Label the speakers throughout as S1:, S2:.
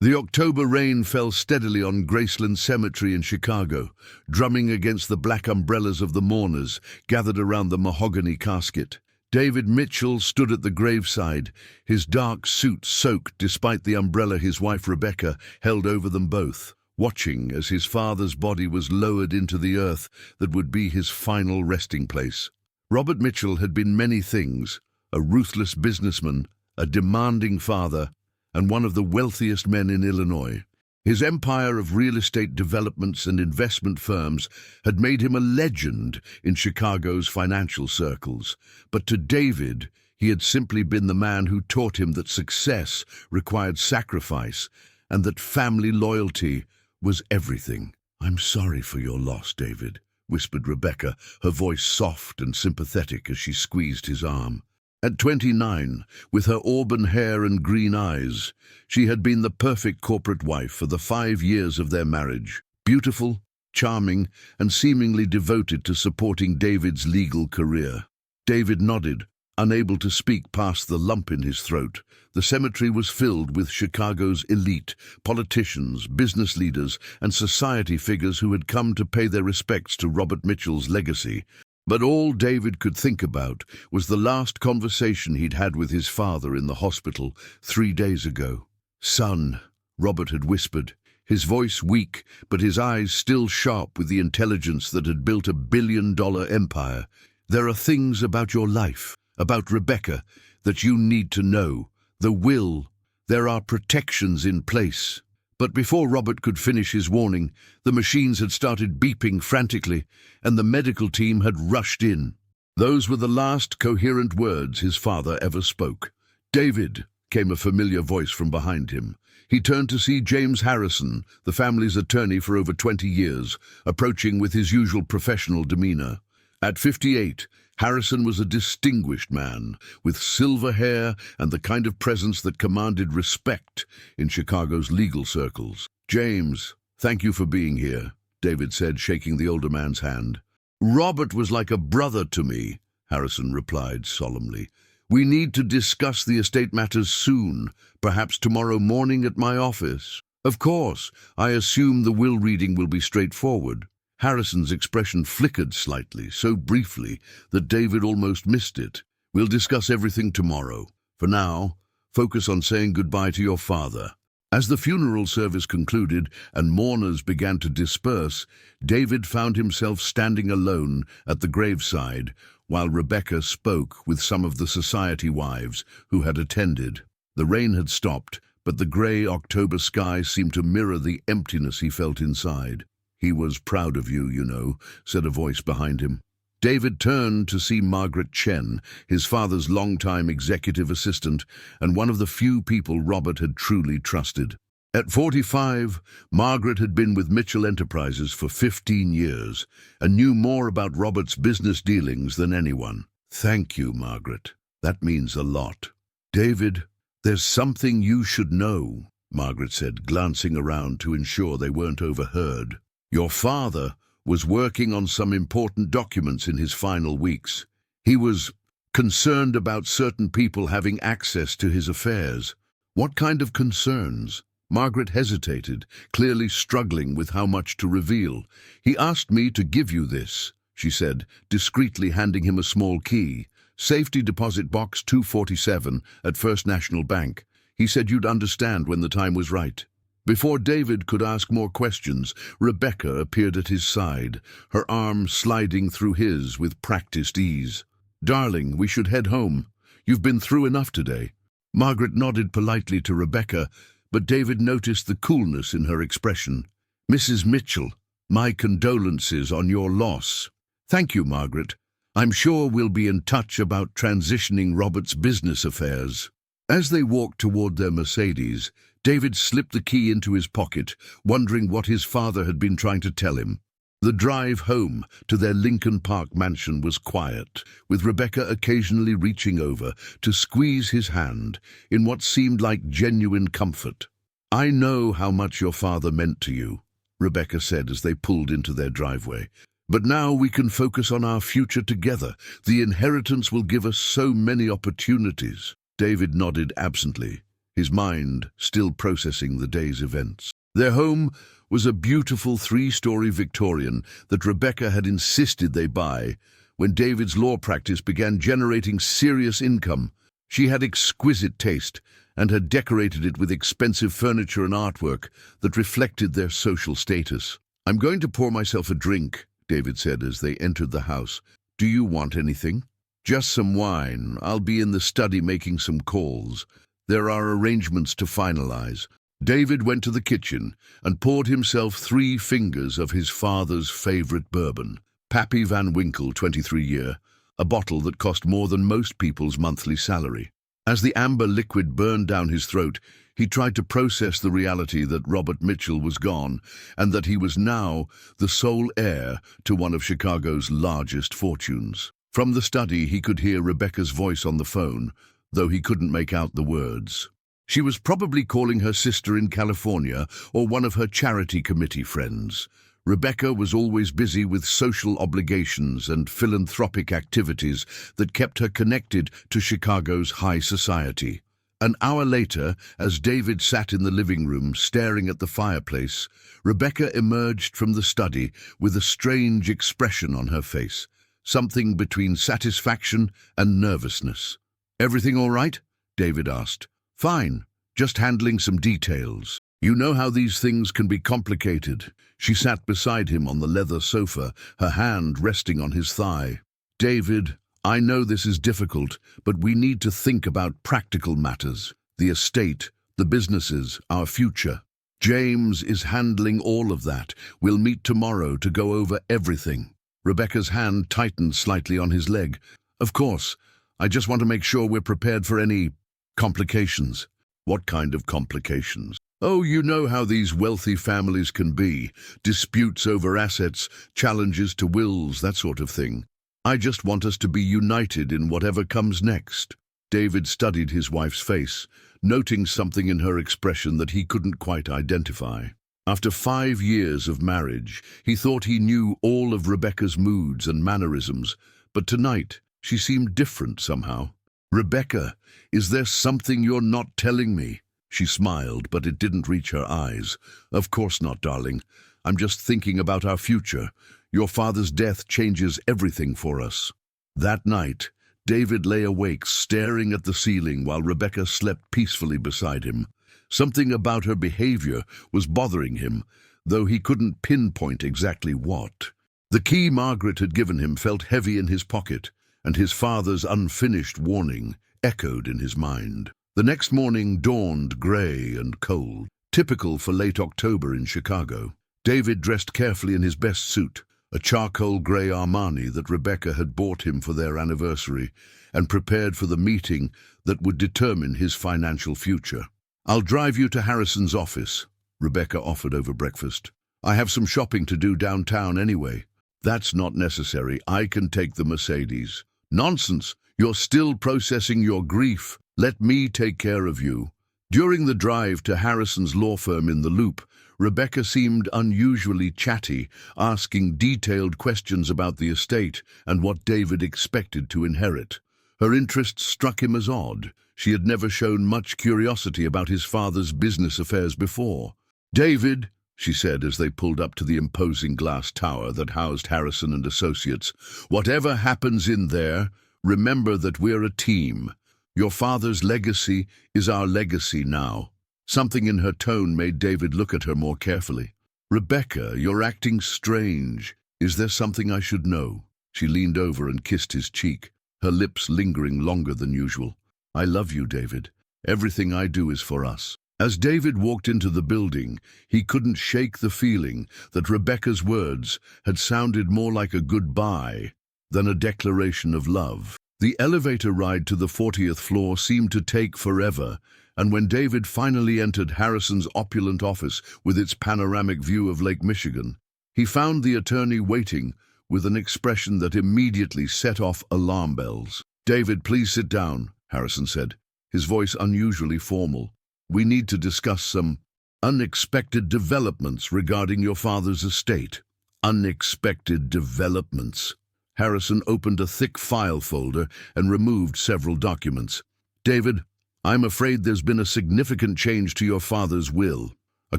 S1: The October rain fell steadily on Graceland Cemetery in Chicago, drumming against the black umbrellas of the mourners gathered around the mahogany casket. David Mitchell stood at the graveside, his dark suit soaked despite the umbrella his wife Rebecca held over them both, watching as his father's body was lowered into the earth that would be his final resting place. Robert Mitchell had been many things: a ruthless businessman, a demanding father, and one of the wealthiest men in Illinois. His empire of real estate developments and investment firms had made him a legend in Chicago's financial circles. But to David, he had simply been the man who taught him that success required sacrifice and that family loyalty was everything. "I'm sorry for your loss, David," whispered Rebecca, her voice soft and sympathetic as she squeezed his arm. At 29, with her auburn hair and green eyes, she had been the perfect corporate wife for the 5 years of their marriage. Beautiful, charming, and seemingly devoted to supporting David's legal career. David nodded, unable to speak past the lump in his throat. The cemetery was filled with Chicago's elite, politicians, business leaders, and society figures who had come to pay their respects to Robert Mitchell's legacy. But all David could think about was the last conversation he'd had with his father in the hospital 3 days ago. "Son," Robert had whispered, his voice weak, but his eyes still sharp with the intelligence that had built a billion-dollar empire. "There are things about your life, about Rebecca, that you need to know. The will. There are protections in place." But before Robert could finish his warning, the machines had started beeping frantically, and the medical team had rushed in. Those were the last coherent words his father ever spoke. "David," came a familiar voice from behind him. He turned to see James Harrison, the family's attorney for over 20 years, approaching with his usual professional demeanor. At 58, Harrison was a distinguished man, with silver hair and the kind of presence that commanded respect in Chicago's legal circles. "James, thank you for being here," David said, shaking the older man's hand. "Robert was like a brother to me," Harrison replied solemnly. "We need to discuss the estate matters soon, perhaps tomorrow morning at my office." "Of course, I assume the will reading will be straightforward." Harrison's expression flickered slightly, so briefly that David almost missed it. "We'll discuss everything tomorrow. For now, focus on saying goodbye to your father." As the funeral service concluded and mourners began to disperse, David found himself standing alone at the graveside while Rebecca spoke with some of the society wives who had attended. The rain had stopped, but the grey October sky seemed to mirror the emptiness he felt inside. "He was proud of you, you know," said a voice behind him. David turned to see Margaret Chen, his father's longtime executive assistant and one of the few people Robert had truly trusted. At 45, Margaret had been with Mitchell Enterprises for 15 years and knew more about Robert's business dealings than anyone. "Thank you, Margaret. That means a lot." "David, there's something you should know," Margaret said, glancing around to ensure they weren't overheard. "Your father was working on some important documents in his final weeks. He was concerned about certain people having access to his affairs." "What kind of concerns?" Margaret hesitated, clearly struggling with how much to reveal. "He asked me to give you this," she said, discreetly handing him a small key. "Safety deposit box 247 at First National Bank. He said you'd understand when the time was right." Before David could ask more questions, Rebecca appeared at his side, her arm sliding through his with practiced ease. "Darling, we should head home. You've been through enough today." Margaret nodded politely to Rebecca, but David noticed the coolness in her expression. "Mrs. Mitchell, my condolences on your loss." "Thank you, Margaret. I'm sure we'll be in touch about transitioning Robert's business affairs." As they walked toward their Mercedes, David slipped the key into his pocket, wondering what his father had been trying to tell him. The drive home to their Lincoln Park mansion was quiet, with Rebecca occasionally reaching over to squeeze his hand in what seemed like genuine comfort. "I know how much your father meant to you," Rebecca said as they pulled into their driveway. "But now we can focus on our future together. The inheritance will give us so many opportunities." David nodded absently, his mind still processing the day's events. Their home was a beautiful three-story Victorian that Rebecca had insisted they buy when David's law practice began generating serious income. She had exquisite taste and had decorated it with expensive furniture and artwork that reflected their social status. "I'm going to pour myself a drink," David said as they entered the house. "Do you want anything?" "Just some wine. I'll be in the study making some calls. There are arrangements to finalize." David went to the kitchen and poured himself 3 fingers of his father's favorite bourbon, Pappy Van Winkle 23-year, a bottle that cost more than most people's monthly salary. As the amber liquid burned down his throat, he tried to process the reality that Robert Mitchell was gone and that he was now the sole heir to one of Chicago's largest fortunes. From the study, he could hear Rebecca's voice on the phone, though he couldn't make out the words. She was probably calling her sister in California or one of her charity committee friends. Rebecca was always busy with social obligations and philanthropic activities that kept her connected to Chicago's high society. An hour later, as David sat in the living room staring at the fireplace, Rebecca emerged from the study with a strange expression on her face, something between satisfaction and nervousness. "Everything all right?" David asked. "Fine, just handling some details. You know how these things can be complicated." She sat beside him on the leather sofa, her hand resting on his thigh. "David, I know this is difficult, but we need to think about practical matters. The estate, the businesses, our future. James is handling all of that. We'll meet tomorrow to go over everything." Rebecca's hand tightened slightly on his leg. "Of course, I just want to make sure we're prepared for any complications." "What kind of complications?" "Oh, you know how these wealthy families can be. Disputes over assets, challenges to wills, that sort of thing. I just want us to be united in whatever comes next." David studied his wife's face, noting something in her expression that he couldn't quite identify. After 5 years of marriage, he thought he knew all of Rebecca's moods and mannerisms, but tonight she seemed different somehow. "Rebecca, is there something you're not telling me?" She smiled, but it didn't reach her eyes. "Of course not, darling. I'm just thinking about our future. Your father's death changes everything for us." That night, David lay awake, staring at the ceiling while Rebecca slept peacefully beside him. Something about her behavior was bothering him, though he couldn't pinpoint exactly what. The key Margaret had given him felt heavy in his pocket, and his father's unfinished warning echoed in his mind. The next morning dawned grey and cold, typical for late October in Chicago. David dressed carefully in his best suit, a charcoal grey Armani that Rebecca had bought him for their anniversary, and prepared for the meeting that would determine his financial future. "I'll drive you to Harrison's office," Rebecca offered over breakfast. "I have some shopping to do downtown anyway." "That's not necessary. I can take the Mercedes." "Nonsense! You're still processing your grief. Let me take care of you." During the drive to Harrison's law firm in the Loop, Rebecca seemed unusually chatty, asking detailed questions about the estate and what David expected to inherit. Her interest struck him as odd. She had never shown much curiosity about his father's business affairs before. "David," she said as they pulled up to the imposing glass tower that housed Harrison and Associates, "whatever happens in there, remember that we're a team. Your father's legacy is our legacy now." Something in her tone made David look at her more carefully. "Rebecca, you're acting strange. Is there something I should know?" She leaned over and kissed his cheek, her lips lingering longer than usual. "I love you, David. Everything I do is for us." As David walked into the building, he couldn't shake the feeling that Rebecca's words had sounded more like a goodbye than a declaration of love. The elevator ride to the 40th floor seemed to take forever, and when David finally entered Harrison's opulent office with its panoramic view of Lake Michigan, he found the attorney waiting with an expression that immediately set off alarm bells. "David, please sit down," Harrison said, his voice unusually formal. "We need to discuss some unexpected developments regarding your father's estate." "Unexpected developments?" Harrison opened a thick file folder and removed several documents. "David, I'm afraid there's been a significant change to your father's will. A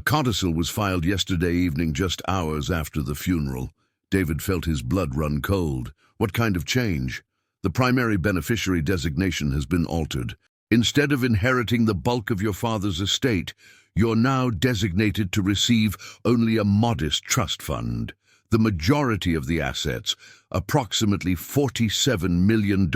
S1: codicil was filed yesterday evening, just hours after the funeral. David felt his blood run cold. What kind of change? The primary beneficiary designation has been altered. Instead of inheriting the bulk of your father's estate, you're now designated to receive only a modest trust fund. The majority of the assets, approximately $47 million,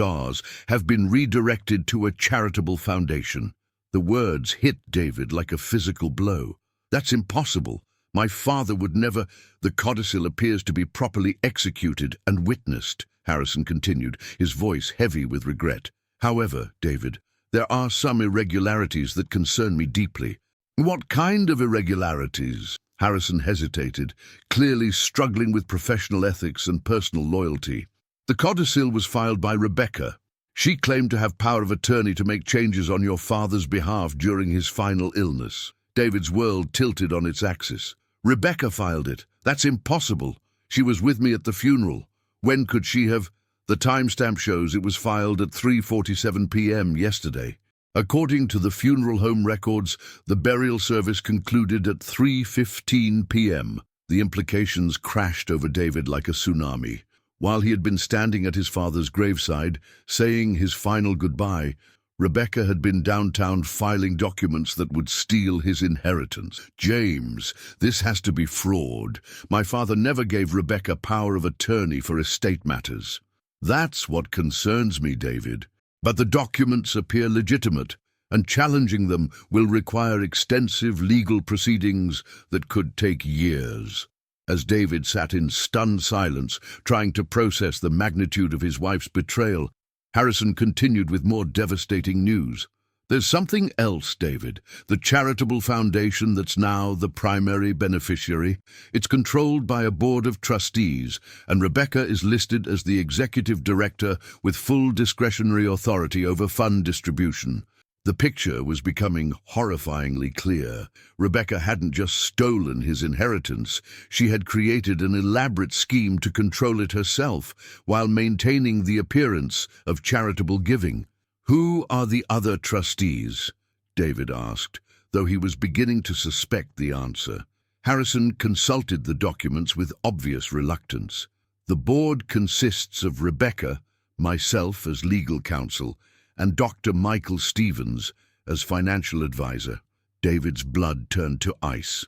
S1: have been redirected to a charitable foundation. The words hit David like a physical blow. That's impossible. My father would never. The codicil appears to be properly executed and witnessed, Harrison continued, his voice heavy with regret. However, David, there are some irregularities that concern me deeply. What kind of irregularities? Harrison hesitated, clearly struggling with professional ethics and personal loyalty. The codicil was filed by Rebecca. She claimed to have power of attorney to make changes on your father's behalf during his final illness. David's world tilted on its axis. Rebecca filed it. That's impossible. She was with me at the funeral. When could she have? The timestamp shows it was filed at 3:47 p.m. yesterday. According to the funeral home records, the burial service concluded at 3:15 p.m. The implications crashed over David like a tsunami. While he had been standing at his father's graveside, saying his final goodbye, Rebecca had been downtown filing documents that would steal his inheritance. James, this has to be fraud. My father never gave Rebecca power of attorney for estate matters. That's what concerns me, David. But the documents appear legitimate, and challenging them will require extensive legal proceedings that could take years. As David sat in stunned silence, trying to process the magnitude of his wife's betrayal, Harrison continued with more devastating news. There's something else, David. The charitable foundation that's now the primary beneficiary. It's controlled by a board of trustees, and Rebecca is listed as the executive director with full discretionary authority over fund distribution. The picture was becoming horrifyingly clear. Rebecca hadn't just stolen his inheritance, she had created an elaborate scheme to control it herself, while maintaining the appearance of charitable giving. Who are the other trustees? David asked, though he was beginning to suspect the answer. Harrison consulted the documents with obvious reluctance. The board consists of Rebecca, myself as legal counsel, and Dr. Michael Stevens as financial advisor. David's blood turned to ice.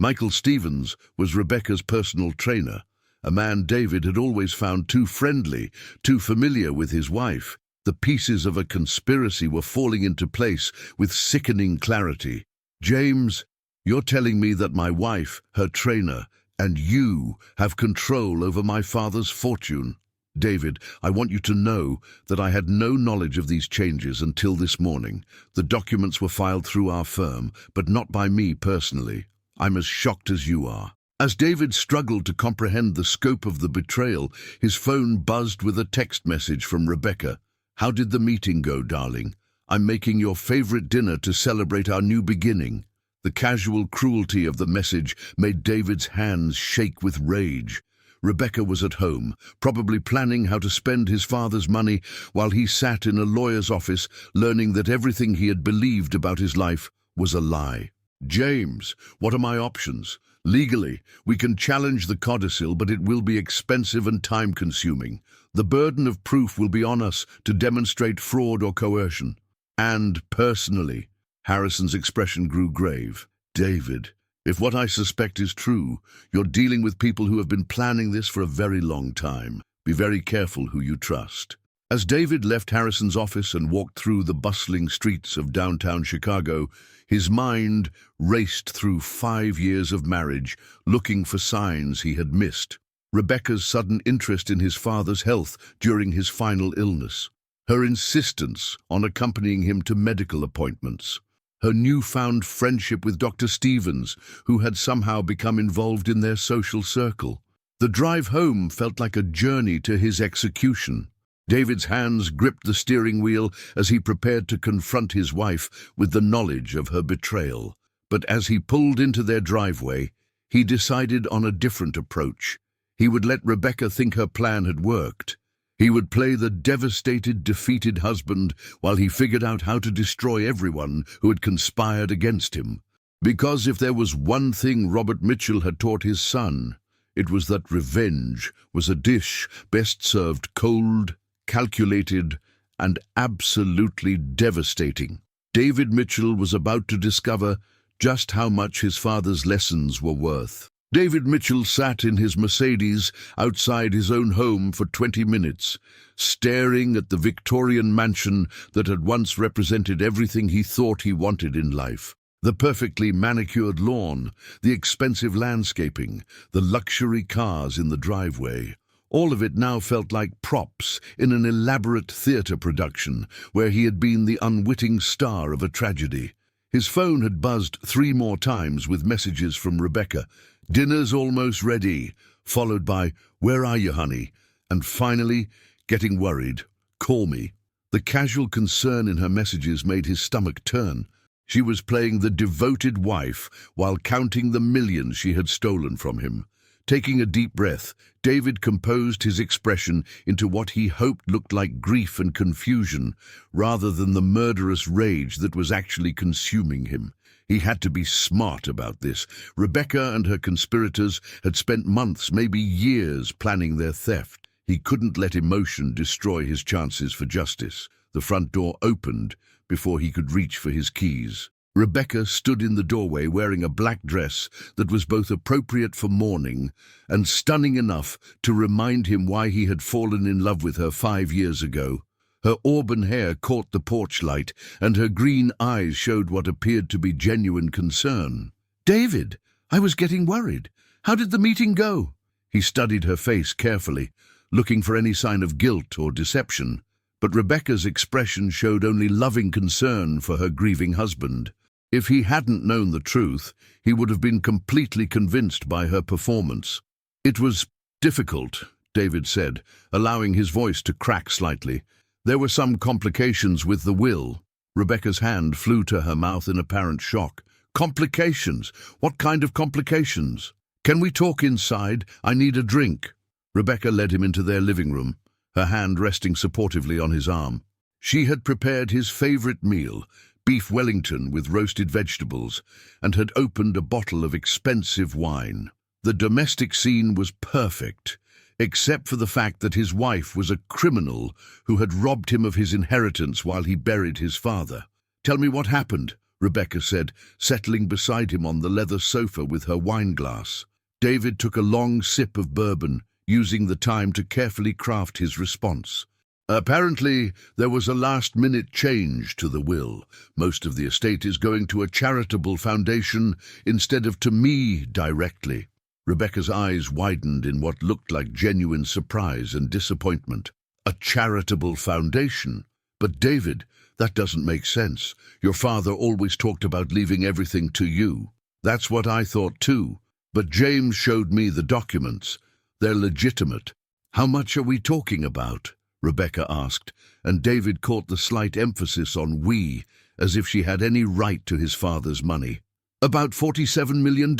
S1: Michael Stevens was Rebecca's personal trainer, a man David had always found too friendly, too familiar with his wife. The pieces of a conspiracy were falling into place with sickening clarity. James, you're telling me that my wife, her trainer, and you have control over my father's fortune? David, I want you to know that I had no knowledge of these changes until this morning. The documents were filed through our firm, but not by me personally. I'm as shocked as you are. As David struggled to comprehend the scope of the betrayal, his phone buzzed with a text message from Rebecca. How did the meeting go, darling? I'm making your favorite dinner to celebrate our new beginning. The casual cruelty of the message made David's hands shake with rage. Rebecca was at home, probably planning how to spend his father's money while he sat in a lawyer's office, learning that everything he had believed about his life was a lie. James, what are my options? Legally, we can challenge the codicil, but it will be expensive and time-consuming. The burden of proof will be on us to demonstrate fraud or coercion. And personally, Harrison's expression grew grave. David, if what I suspect is true, you're dealing with people who have been planning this for a very long time. Be very careful who you trust. As David left Harrison's office and walked through the bustling streets of downtown Chicago, his mind raced through 5 years of marriage, looking for signs he had missed. Rebecca's sudden interest in his father's health during his final illness. Her insistence on accompanying him to medical appointments. Her newfound friendship with Dr. Stevens, who had somehow become involved in their social circle. The drive home felt like a journey to his execution. David's hands gripped the steering wheel as he prepared to confront his wife with the knowledge of her betrayal. But as he pulled into their driveway, he decided on a different approach. He would let Rebecca think her plan had worked. He would play the devastated, defeated husband while he figured out how to destroy everyone who had conspired against him. Because if there was one thing Robert Mitchell had taught his son, it was that revenge was a dish best served cold, calculated, and absolutely devastating. David Mitchell was about to discover just how much his father's lessons were worth. David Mitchell sat in his Mercedes outside his own home for 20 minutes, staring at the Victorian mansion that had once represented everything he thought he wanted in life. The perfectly manicured lawn, the expensive landscaping, the luxury cars in the driveway. All of it now felt like props in an elaborate theatre production where he had been the unwitting star of a tragedy. His phone had buzzed 3 more times with messages from Rebecca. "Dinner's almost ready," followed by, "Where are you, honey?" And finally, getting worried, "Call me." The casual concern in her messages made his stomach turn. She was playing the devoted wife while counting the millions she had stolen from him. Taking a deep breath, David composed his expression into what he hoped looked like grief and confusion, rather than the murderous rage that was actually consuming him. He had to be smart about this. Rebecca and her conspirators had spent months, maybe years, planning their theft. He couldn't let emotion destroy his chances for justice. The front door opened before he could reach for his keys. Rebecca stood in the doorway wearing a black dress that was both appropriate for mourning and stunning enough to remind him why he had fallen in love with her 5 years ago. Her auburn hair caught the porch light, and her green eyes showed what appeared to be genuine concern. "David, I was getting worried. How did the meeting go?" He studied her face carefully, looking for any sign of guilt or deception. But Rebecca's expression showed only loving concern for her grieving husband. If he hadn't known the truth, he would have been completely convinced by her performance. "It was difficult," David said, allowing his voice to crack slightly. "There were some complications with the will." Rebecca's hand flew to her mouth in apparent shock. "Complications? What kind of complications? Can we talk inside? I need a drink." Rebecca led him into their living room, her hand resting supportively on his arm. She had prepared his favorite meal, beef Wellington with roasted vegetables, and had opened a bottle of expensive wine. The domestic scene was perfect, except for the fact that his wife was a criminal who had robbed him of his inheritance while he buried his father. "Tell me what happened," Rebecca said, settling beside him on the leather sofa with her wine glass. David took a long sip of bourbon, using the time to carefully craft his response. "Apparently, there was a last-minute change to the will. Most of the estate is going to a charitable foundation instead of to me directly." Rebecca's eyes widened in what looked like genuine surprise and disappointment. "A charitable foundation? But David, that doesn't make sense. Your father always talked about leaving everything to you." "That's what I thought too. But James showed me the documents. They're legitimate." "How much are we talking about?" Rebecca asked, and David caught the slight emphasis on "we," as if she had any right to his father's money. "About $47 million,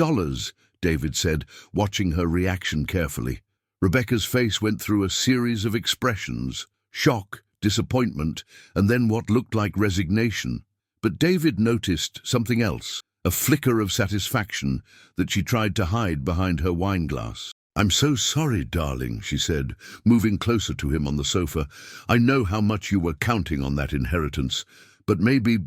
S1: David said, watching her reaction carefully. Rebecca's face went through a series of expressions: shock, disappointment, and then what looked like resignation. But David noticed something else, a flicker of satisfaction that she tried to hide behind her wineglass. "I'm so sorry, darling," she said, moving closer to him on the sofa. "I know how much you were counting on that inheritance, but maybe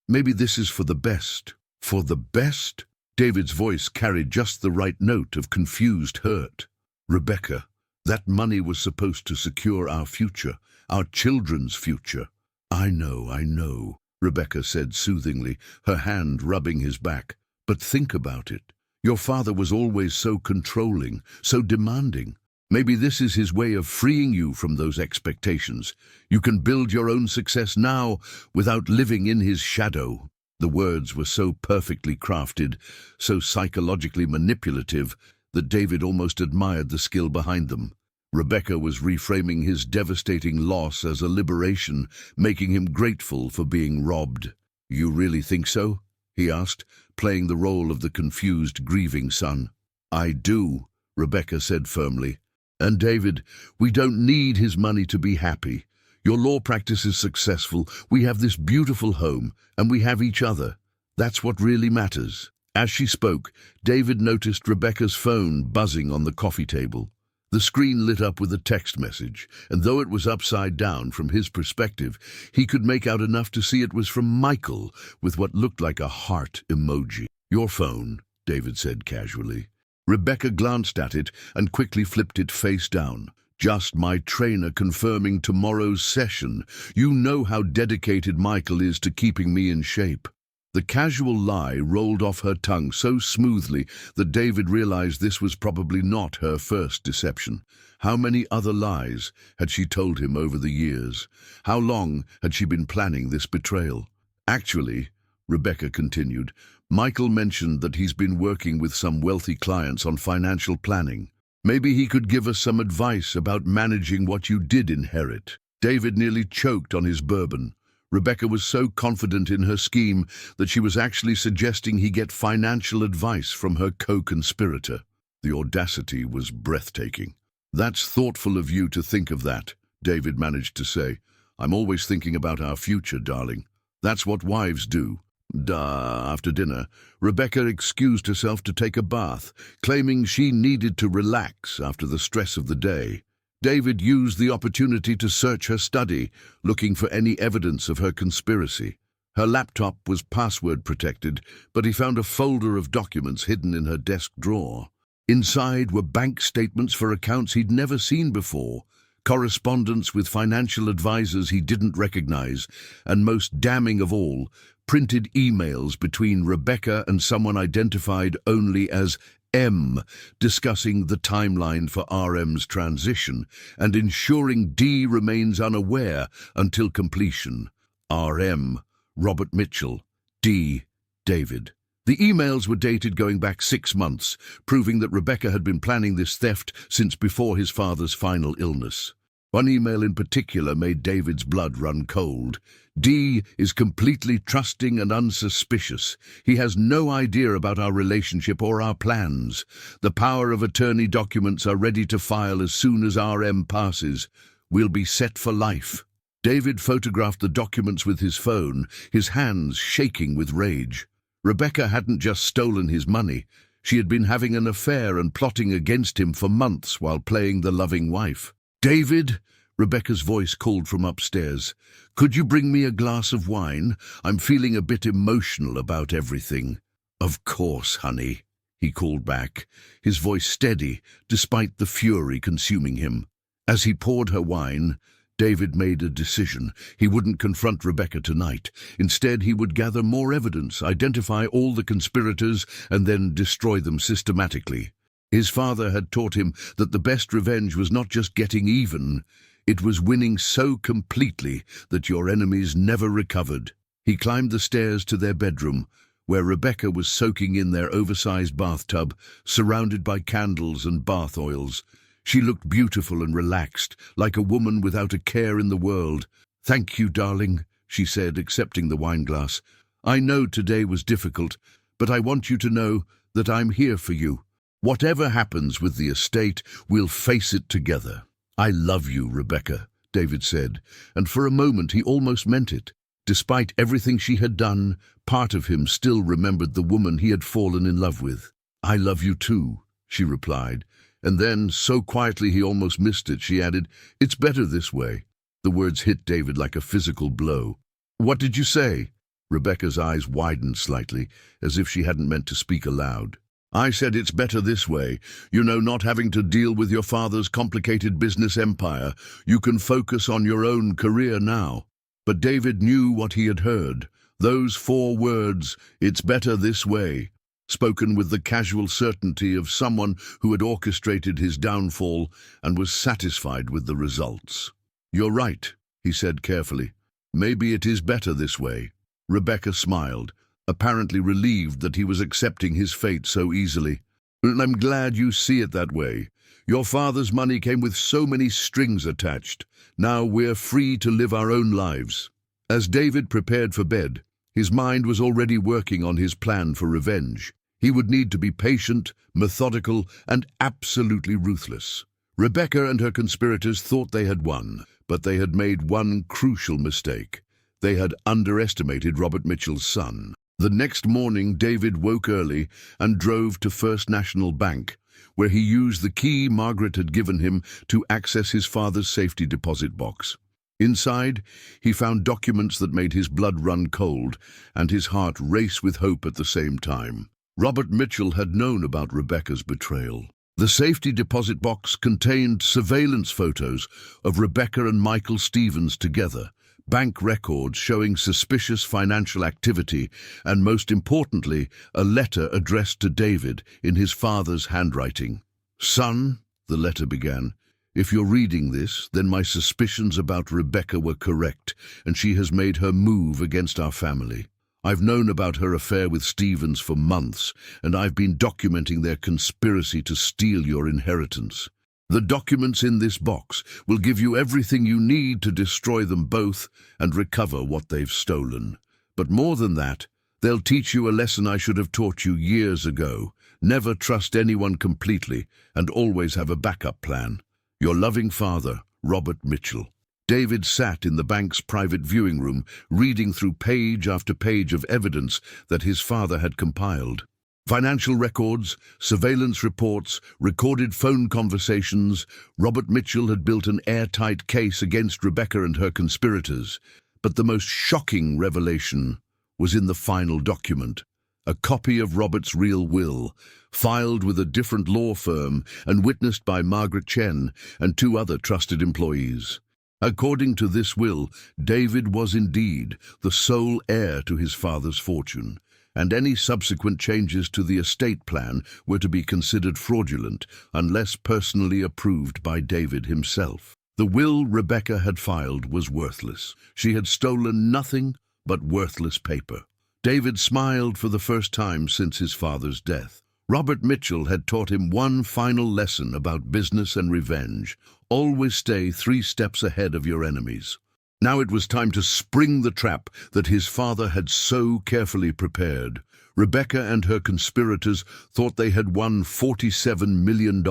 S1: this is for the best." "For the best?" David's voice carried just the right note of confused hurt. "Rebecca, that money was supposed to secure our future, our children's future." I know," Rebecca said soothingly, her hand rubbing his back. "But think about it. Your father was always so controlling, so demanding. Maybe this is his way of freeing you from those expectations. You can build your own success now without living in his shadow." The words were so perfectly crafted, so psychologically manipulative, that David almost admired the skill behind them. Rebecca was reframing his devastating loss as a liberation, making him grateful for being robbed. "You really think so?" he asked, playing the role of the confused, grieving son. "I do," Rebecca said firmly. And David, we don't need his money to be happy. Your law practice is successful, we have this beautiful home, and we have each other. That's what really matters." As she spoke, David noticed Rebecca's phone buzzing on the coffee table. The screen lit up with a text message, and though it was upside down from his perspective, he could make out enough to see it was from Michael, with what looked like a heart emoji. "Your phone," David said casually. Rebecca glanced at it and quickly flipped it face down. "Just my trainer confirming tomorrow's session. You know how dedicated Michael is to keeping me in shape." The casual lie rolled off her tongue so smoothly that David realized this was probably not her first deception. How many other lies had she told him over the years? How long had she been planning this betrayal? "Actually," Rebecca continued, "Michael mentioned that he's been working with some wealthy clients on financial planning. Maybe he could give us some advice about managing what you did inherit." David nearly choked on his bourbon. Rebecca was so confident in her scheme that she was actually suggesting he get financial advice from her co-conspirator. The audacity was breathtaking. "That's thoughtful of you to think of that," David managed to say. "I'm always thinking about our future, darling. That's what wives do." After dinner, Rebecca excused herself to take a bath, claiming she needed to relax after the stress of the day. David used the opportunity to search her study, looking for any evidence of her conspiracy. Her laptop was password protected, but he found a folder of documents hidden in her desk drawer. Inside were bank statements for accounts he'd never seen before, correspondence with financial advisors he didn't recognize, and most damning of all, printed emails between Rebecca and someone identified only as M, discussing the timeline for RM's transition and ensuring D remains unaware until completion. RM, Robert Mitchell. D, David. The emails were dated going back 6 months, proving that Rebecca had been planning this theft since before his father's final illness. One email in particular made David's blood run cold. D is completely trusting and unsuspicious. He has no idea about our relationship or our plans. The power of attorney documents are ready to file as soon as RM passes. We'll be set for life. David photographed the documents with his phone, his hands shaking with rage. Rebecca hadn't just stolen his money. She had been having an affair and plotting against him for months while playing the loving wife. "David," Rebecca's voice called from upstairs, "could you bring me a glass of wine? I'm feeling a bit emotional about everything." "Of course, honey," he called back, his voice steady despite the fury consuming him. As he poured her wine, David made a decision. He wouldn't confront Rebecca tonight. Instead, he would gather more evidence, identify all the conspirators, and then destroy them systematically. His father had taught him that the best revenge was not just getting even, it was winning so completely that your enemies never recovered. He climbed the stairs to their bedroom, where Rebecca was soaking in their oversized bathtub, surrounded by candles and bath oils. She looked beautiful and relaxed, like a woman without a care in the world. "Thank you, darling," she said, accepting the wineglass. "I know today was difficult, but I want you to know that I'm here for you. Whatever happens with the estate, we'll face it together." "I love you, Rebecca," David said, and for a moment he almost meant it. Despite everything she had done, part of him still remembered the woman he had fallen in love with. "I love you too," she replied, and then, so quietly he almost missed it, she added, "It's better this way." The words hit David like a physical blow. "What did you say?" Rebecca's eyes widened slightly, as if she hadn't meant to speak aloud. "I said it's better this way. You know, not having to deal with your father's complicated business empire. You can focus on your own career now." But David knew what he had heard. Those 4 words, "it's better this way," spoken with the casual certainty of someone who had orchestrated his downfall and was satisfied with the results. "You're right," he said carefully. "Maybe it is better this way." Rebecca smiled, apparently relieved that he was accepting his fate so easily. "I'm glad you see it that way. Your father's money came with so many strings attached. Now we're free to live our own lives." As David prepared for bed, his mind was already working on his plan for revenge. He would need to be patient, methodical, and absolutely ruthless. Rebecca and her conspirators thought they had won, but they had made one crucial mistake. They had underestimated Robert Mitchell's son. The next morning, David woke early and drove to First National Bank, where he used the key Margaret had given him to access his father's safety deposit box. Inside, he found documents that made his blood run cold and his heart race with hope at the same time. Robert Mitchell had known about Rebecca's betrayal. The safety deposit box contained surveillance photos of Rebecca and Michael Stevens together, bank records showing suspicious financial activity, and most importantly, a letter addressed to David in his father's handwriting. "Son," the letter began, "if you're reading this, then my suspicions about Rebecca were correct, and she has made her move against our family. I've known about her affair with Stevens for months, and I've been documenting their conspiracy to steal your inheritance. The documents in this box will give you everything you need to destroy them both and recover what they've stolen. But more than that, they'll teach you a lesson I should have taught you years ago. Never trust anyone completely and always have a backup plan. Your loving father, Robert Mitchell." David sat in the bank's private viewing room, reading through page after page of evidence that his father had compiled. Financial records, surveillance reports, recorded phone conversations. Robert Mitchell had built an airtight case against Rebecca and her conspirators. But the most shocking revelation was in the final document. A copy of Robert's real will, filed with a different law firm and witnessed by Margaret Chen and two other trusted employees. According to this will, David was indeed the sole heir to his father's fortune, and any subsequent changes to the estate plan were to be considered fraudulent unless personally approved by David himself. The will Rebecca had filed was worthless. She had stolen nothing but worthless paper. David smiled for the first time since his father's death. Robert Mitchell had taught him one final lesson about business and revenge. Always stay 3 steps ahead of your enemies. Now it was time to spring the trap that his father had so carefully prepared. Rebecca and her conspirators thought they had won $47 million.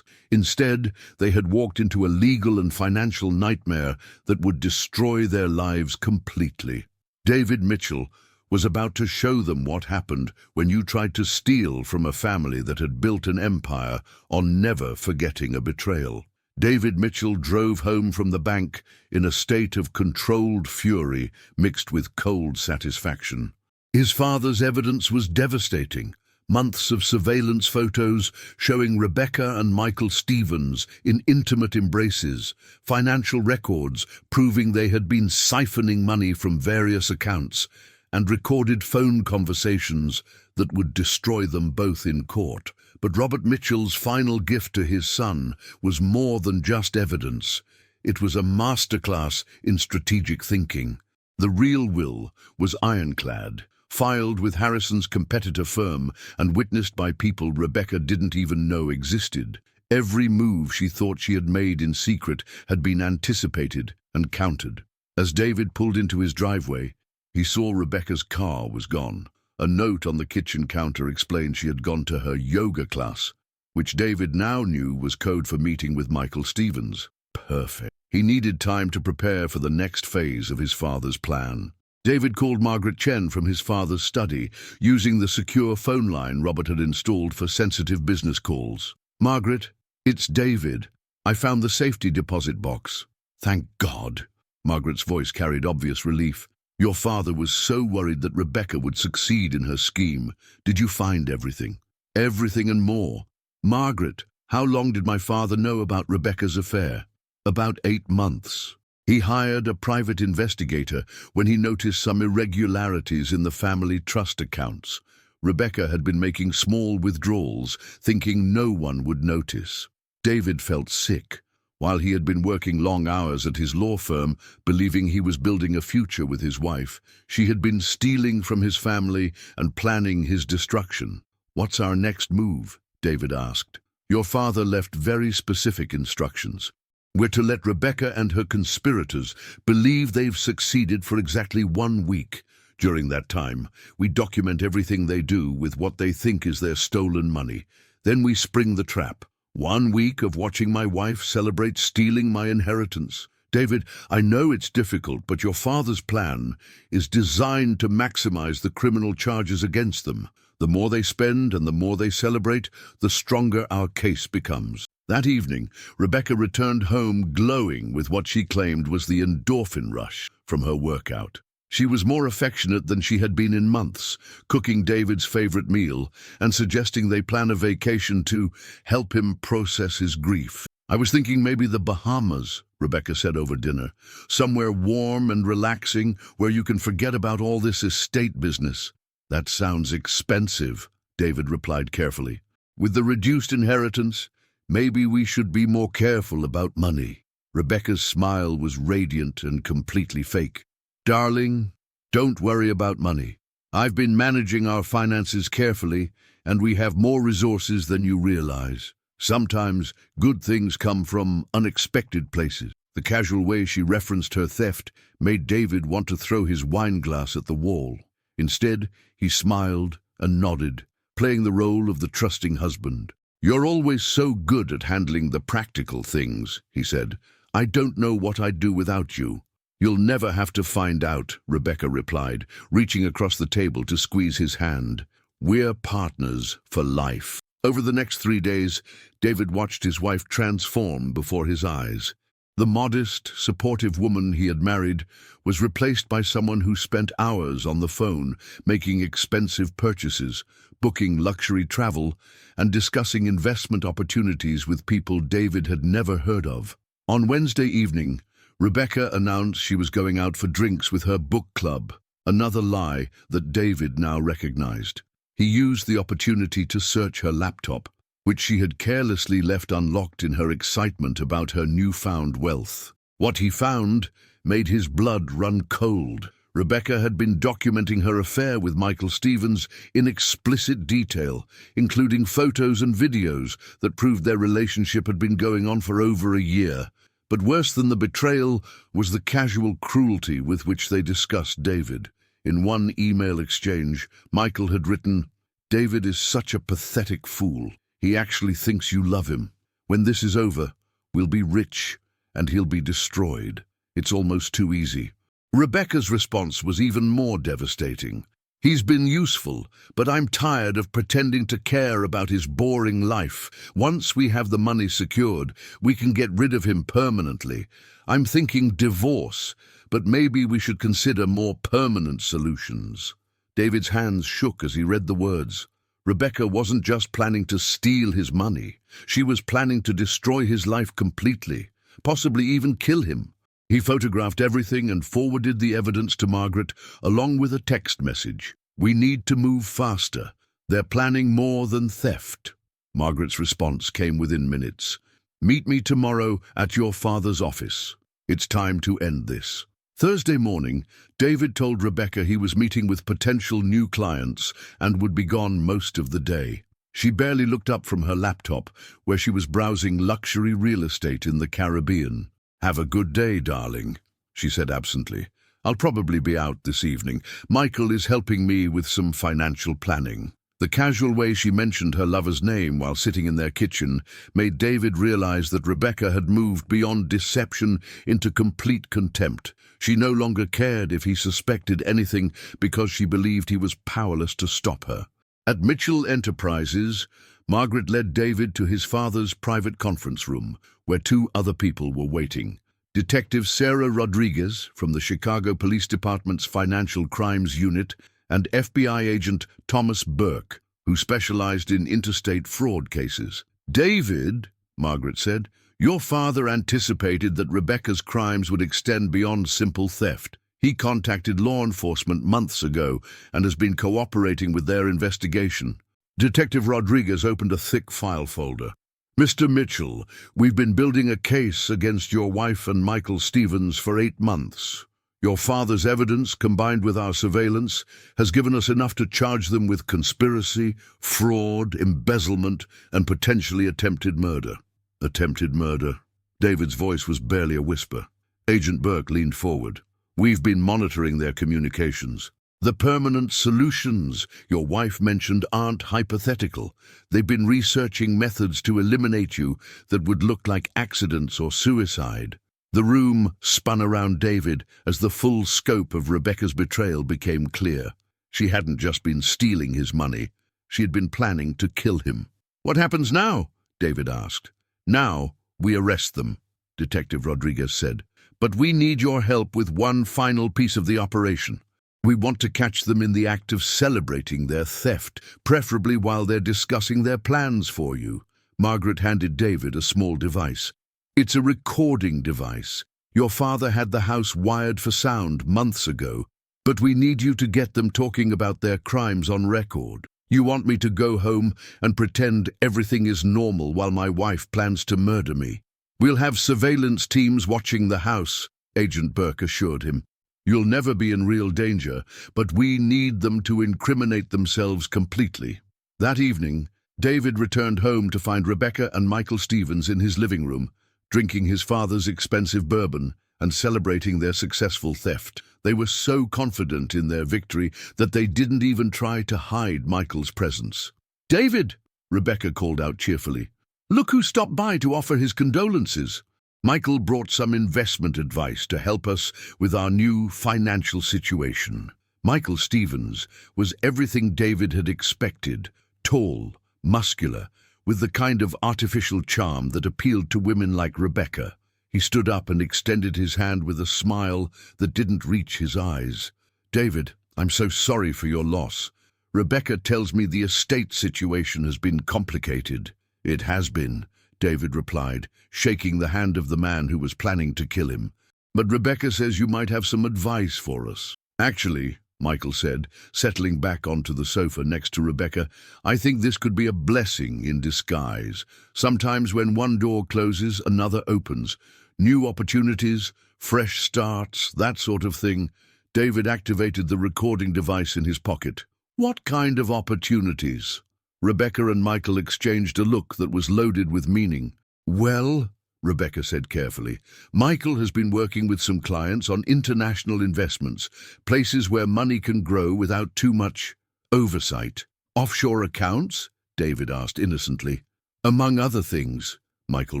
S1: Instead, they had walked into a legal and financial nightmare that would destroy their lives completely. David Mitchell was about to show them what happened when you tried to steal from a family that had built an empire on never forgetting a betrayal. David Mitchell drove home from the bank in a state of controlled fury mixed with cold satisfaction. His father's evidence was devastating. Months of surveillance photos showing Rebecca and Michael Stevens in intimate embraces, financial records proving they had been siphoning money from various accounts, and recorded phone conversations that would destroy them both in court. But Robert Mitchell's final gift to his son was more than just evidence. It was a masterclass in strategic thinking. The real will was ironclad, filed with Harrison's competitor firm and witnessed by people Rebecca didn't even know existed. Every move she thought she had made in secret had been anticipated and countered. As David pulled into his driveway, he saw Rebecca's car was gone. A note on the kitchen counter explained she had gone to her yoga class, which David now knew was code for meeting with Michael Stevens. Perfect. He needed time to prepare for the next phase of his father's plan. David called Margaret Chen from his father's study, using the secure phone line Robert had installed for sensitive business calls. "Margaret, it's David. I found the safety deposit box." "Thank God." Margaret's voice carried obvious relief. "Your father was so worried that Rebecca would succeed in her scheme. Did you find everything?" "Everything and more." "Margaret, how long did my father know about Rebecca's affair?" "About 8 months. He hired a private investigator when he noticed some irregularities in the family trust accounts. Rebecca had been making small withdrawals, thinking no one would notice. David felt sick. While he had been working long hours at his law firm, believing he was building a future with his wife, she had been stealing from his family and planning his destruction. "What's our next move?" David asked. "Your father left very specific instructions. We're to let Rebecca and her conspirators believe they've succeeded for exactly 1 week. During that time, we document everything they do with what they think is their stolen money. Then we spring the trap. 1 week of watching my wife celebrate stealing my inheritance. David, I know it's difficult, but your father's plan is designed to maximize the criminal charges against them. The more they spend and the more they celebrate, the stronger our case becomes. That evening, Rebecca returned home glowing with what she claimed was the endorphin rush from her workout. She was more affectionate than she had been in months, cooking David's favorite meal and suggesting they plan a vacation to help him process his grief. I was thinking maybe the Bahamas, Rebecca said over dinner. Somewhere warm and relaxing where you can forget about all this estate business. That sounds expensive, David replied carefully. With the reduced inheritance, maybe we should be more careful about money. Rebecca's smile was radiant and completely fake. Darling, don't worry about money. I've been managing our finances carefully, and we have more resources than you realize. Sometimes good things come from unexpected places. The casual way she referenced her theft made David want to throw his wine glass at the wall. Instead, he smiled and nodded, playing the role of the trusting husband. You're always so good at handling the practical things, he said. I don't know what I'd do without you. You'll never have to find out, Rebecca replied, reaching across the table to squeeze his hand. We're partners for life. Over the next 3 days, David watched his wife transform before his eyes. The modest, supportive woman he had married was replaced by someone who spent hours on the phone, making expensive purchases, booking luxury travel, and discussing investment opportunities with people David had never heard of. On Wednesday evening, Rebecca announced she was going out for drinks with her book club, another lie that David now recognized. He used the opportunity to search her laptop, which she had carelessly left unlocked in her excitement about her newfound wealth. What he found made his blood run cold. Rebecca had been documenting her affair with Michael Stevens in explicit detail, including photos and videos that proved their relationship had been going on for over a year. But worse than the betrayal was the casual cruelty with which they discussed David. In one email exchange, Michael had written, "David is such a pathetic fool. He actually thinks you love him. When this is over, we'll be rich, and he'll be destroyed. It's almost too easy." Rebecca's response was even more devastating. "He's been useful, but I'm tired of pretending to care about his boring life. Once we have the money secured, we can get rid of him permanently. I'm thinking divorce, but maybe we should consider more permanent solutions." David's hands shook as he read the words. Rebecca wasn't just planning to steal his money. She was planning to destroy his life completely, possibly even kill him. He photographed everything and forwarded the evidence to Margaret, along with a text message. "We need to move faster. They're planning more than theft." Margaret's response came within minutes. "Meet me tomorrow at your father's office. It's time to end this." Thursday morning, David told Rebecca he was meeting with potential new clients and would be gone most of the day. She barely looked up from her laptop, where she was browsing luxury real estate in the Caribbean. "Have a good day, darling," she said absently. "I'll probably be out this evening. Michael is helping me with some financial planning." The casual way she mentioned her lover's name while sitting in their kitchen made David realize that Rebecca had moved beyond deception into complete contempt. She no longer cared if he suspected anything because she believed he was powerless to stop her. At Mitchell Enterprises, Margaret led David to his father's private conference room, where 2 other people were waiting. Detective Sarah Rodriguez from the Chicago Police Department's Financial Crimes Unit and FBI agent Thomas Burke, who specialized in interstate fraud cases. "David," Margaret said, "your father anticipated that Rebecca's crimes would extend beyond simple theft. He contacted law enforcement months ago and has been cooperating with their investigation." Detective Rodriguez opened a thick file folder. "Mr. Mitchell, we've been building a case against your wife and Michael Stevens for 8 months. Your father's evidence, combined with our surveillance, has given us enough to charge them with conspiracy, fraud, embezzlement, and potentially attempted murder." Attempted murder. David's voice was barely a whisper. Agent Burke leaned forward. "We've been monitoring their communications. The permanent solutions your wife mentioned aren't hypothetical. They've been researching methods to eliminate you that would look like accidents or suicide. The room spun around David as the full scope of Rebecca's betrayal became clear. She hadn't just been stealing his money. She had been planning to kill him. "What happens now?" David asked. "Now we arrest them," Detective Rodriguez said. "But we need your help with one final piece of the operation. We want to catch them in the act of celebrating their theft, preferably while they're discussing their plans for you." Margaret handed David a small device. "It's a recording device. Your father had the house wired for sound months ago, but we need you to get them talking about their crimes on record. You want me to go home and pretend everything is normal while my wife plans to murder me. We'll have surveillance teams watching the house," Agent Burke assured him. "You'll never be in real danger, but we need them to incriminate themselves completely." That evening, David returned home to find Rebecca and Michael Stevens in his living room, drinking his father's expensive bourbon and celebrating their successful theft. They were so confident in their victory that they didn't even try to hide Michael's presence. "David!" Rebecca called out cheerfully. "Look who stopped by to offer his condolences." Michael brought some investment advice to help us with our new financial situation. Michael Stevens was everything David had expected: tall, muscular, with the kind of artificial charm that appealed to women like Rebecca. He stood up and extended his hand with a smile that didn't reach his eyes. "David, I'm so sorry for your loss. Rebecca tells me the estate situation has been complicated." "It has been," David replied, shaking the hand of the man who was planning to kill him. "But Rebecca says you might have some advice for us." "Actually," Michael said, settling back onto the sofa next to Rebecca, "I think this could be a blessing in disguise. Sometimes when one door closes, another opens. New opportunities, fresh starts, that sort of thing." David activated the recording device in his pocket. "What kind of opportunities?" Rebecca and Michael exchanged a look that was loaded with meaning. "Well," Rebecca said carefully, "Michael has been working with some clients on international investments, places where money can grow without too much oversight." "Offshore accounts?" David asked innocently. "Among other things," Michael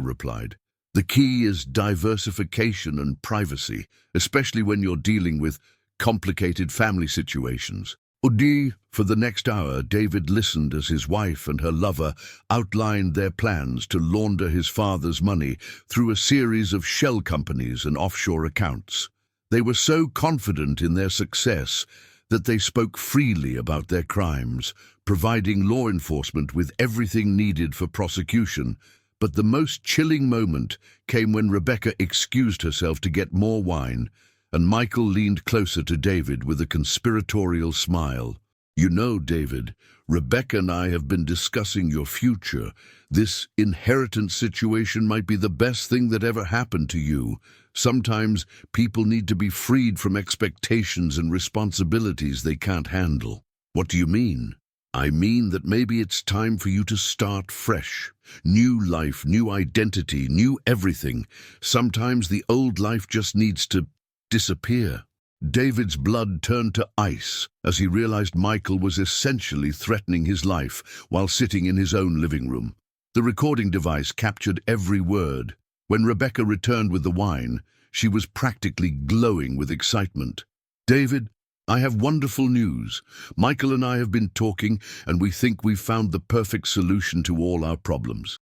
S1: replied. "The key is diversification and privacy, especially when you're dealing with complicated family situations." For the next hour, David listened as his wife and her lover outlined their plans to launder his father's money through a series of shell companies and offshore accounts. They were so confident in their success that they spoke freely about their crimes, providing law enforcement with everything needed for prosecution. But the most chilling moment came when Rebecca excused herself to get more wine, and Michael leaned closer to David with a conspiratorial smile. "You know, David, Rebecca and I have been discussing your future. This inheritance situation might be the best thing that ever happened to you. Sometimes people need to be freed from expectations and responsibilities they can't handle." "What do you mean?" "I mean that maybe it's time for you to start fresh. New life, new identity, new everything. Sometimes the old life just needs to disappear." David's blood turned to ice as he realized Michael was essentially threatening his life while sitting in his own living room. The recording device captured every word. When Rebecca returned with the wine, she was practically glowing with excitement. "David, I have wonderful news. Michael and I have been talking, and we think we've found the perfect solution to all our problems."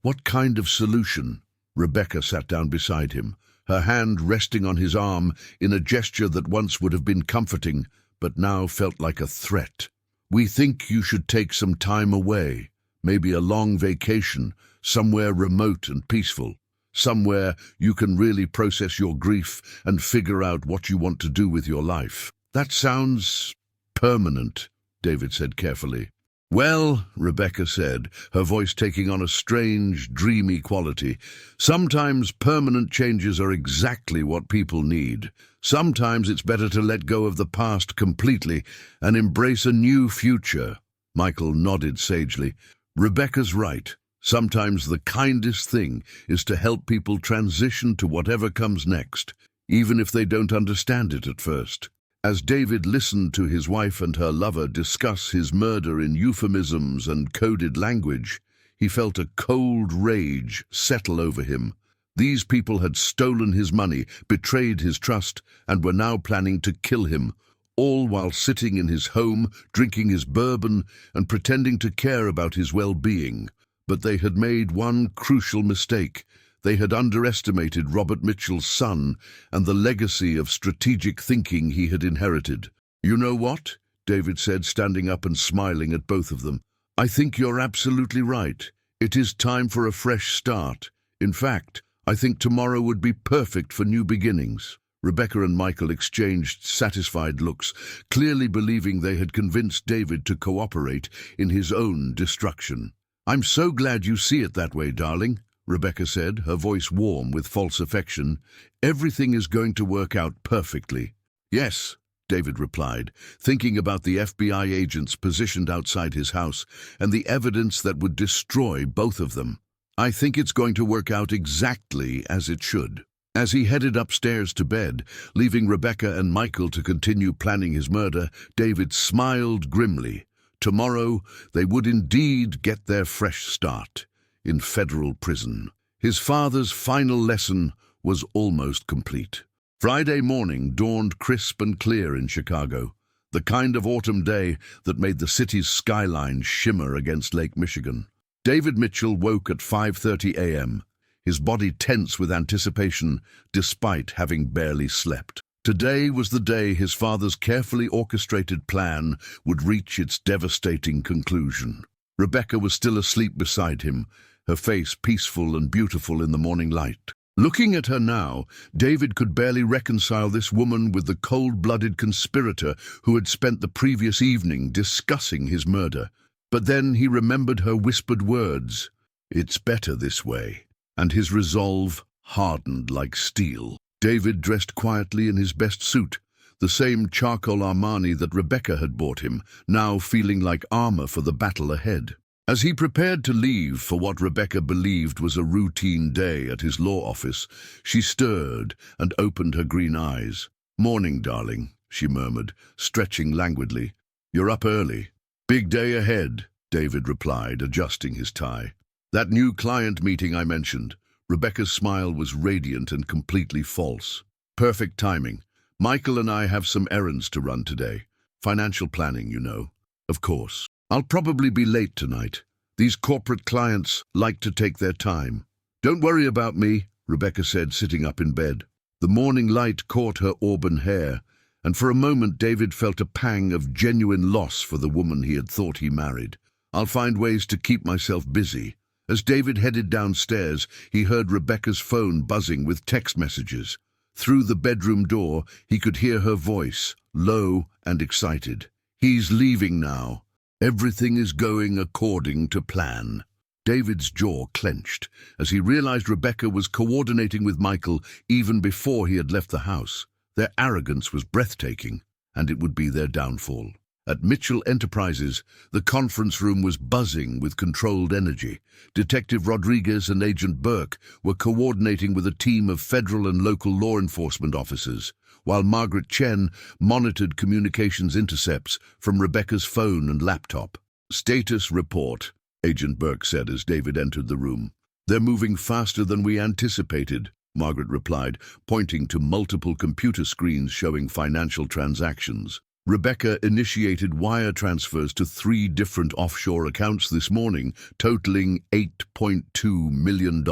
S1: "What kind of solution?" Rebecca sat down beside him, her hand resting on his arm in a gesture that once would have been comforting, but now felt like a threat. "We think you should take some time away, maybe a long vacation, somewhere remote and peaceful, somewhere you can really process your grief and figure out what you want to do with your life." "That sounds permanent," David said carefully. "Well," Rebecca said, her voice taking on a strange, dreamy quality, "sometimes permanent changes are exactly what people need. Sometimes it's better to let go of the past completely and embrace a new future." Michael nodded sagely. "Rebecca's right. Sometimes the kindest thing is to help people transition to whatever comes next, even if they don't understand it at first." As David listened to his wife and her lover discuss his murder in euphemisms and coded language, he felt a cold rage settle over him. These people had stolen his money, betrayed his trust, and were now planning to kill him, all while sitting in his home, drinking his bourbon, and pretending to care about his well-being. But they had made one crucial mistake. They had underestimated Robert Mitchell's son and the legacy of strategic thinking he had inherited. "You know what?" David said, standing up and smiling at both of them. "I think you're absolutely right. It is time for a fresh start. In fact, I think tomorrow would be perfect for new beginnings." Rebecca and Michael exchanged satisfied looks, clearly believing they had convinced David to cooperate in his own destruction. "I'm so glad you see it that way, darling," Rebecca said, her voice warm with false affection. "Everything is going to work out perfectly." "Yes," David replied, thinking about the FBI agents positioned outside his house and the evidence that would destroy both of them. "I think it's going to work out exactly as it should." As he headed upstairs to bed, leaving Rebecca and Michael to continue planning his murder, David smiled grimly. Tomorrow they would indeed get their fresh start in federal prison. His father's final lesson was almost complete. Friday morning dawned crisp and clear in Chicago, the kind of autumn day that made the city's skyline shimmer against Lake Michigan. David Mitchell woke at 5:30 a.m., his body tense with anticipation despite having barely slept. Today was the day his father's carefully orchestrated plan would reach its devastating conclusion. Rebecca was still asleep beside him, her face peaceful and beautiful in the morning light. Looking at her now, David could barely reconcile this woman with the cold-blooded conspirator who had spent the previous evening discussing his murder. But then he remembered her whispered words, "It's better this way," and his resolve hardened like steel. David dressed quietly in his best suit, the same charcoal Armani that Rebecca had bought him, now feeling like armor for the battle ahead. As he prepared to leave for what Rebecca believed was a routine day at his law office, she stirred and opened her green eyes. "Morning, darling," she murmured, stretching languidly. "You're up early." "Big day ahead," David replied, adjusting his tie. "That new client meeting I mentioned." Rebecca's smile was radiant and completely false. "Perfect timing. Michael and I have some errands to run today. Financial planning, you know." "Of course. I'll probably be late tonight. These corporate clients like to take their time." "Don't worry about me," Rebecca said, sitting up in bed. The morning light caught her auburn hair, and for a moment David felt a pang of genuine loss for the woman he had thought he married. "I'll find ways to keep myself busy." As David headed downstairs, he heard Rebecca's phone buzzing with text messages. Through the bedroom door, he could hear her voice, low and excited. "He's leaving now. Everything is going according to plan." David's jaw clenched as he realized Rebecca was coordinating with Michael even before he had left the house. Their arrogance was breathtaking, and it would be their downfall. At Mitchell Enterprises, the conference room was buzzing with controlled energy. Detective Rodriguez and Agent Burke were coordinating with a team of federal and local law enforcement officers, while Margaret Chen monitored communications intercepts from Rebecca's phone and laptop. "Status report," Agent Burke said as David entered the room. "They're moving faster than we anticipated," Margaret replied, pointing to multiple computer screens showing financial transactions. "Rebecca initiated wire transfers to 3 different offshore accounts this morning, totaling $8.2 million.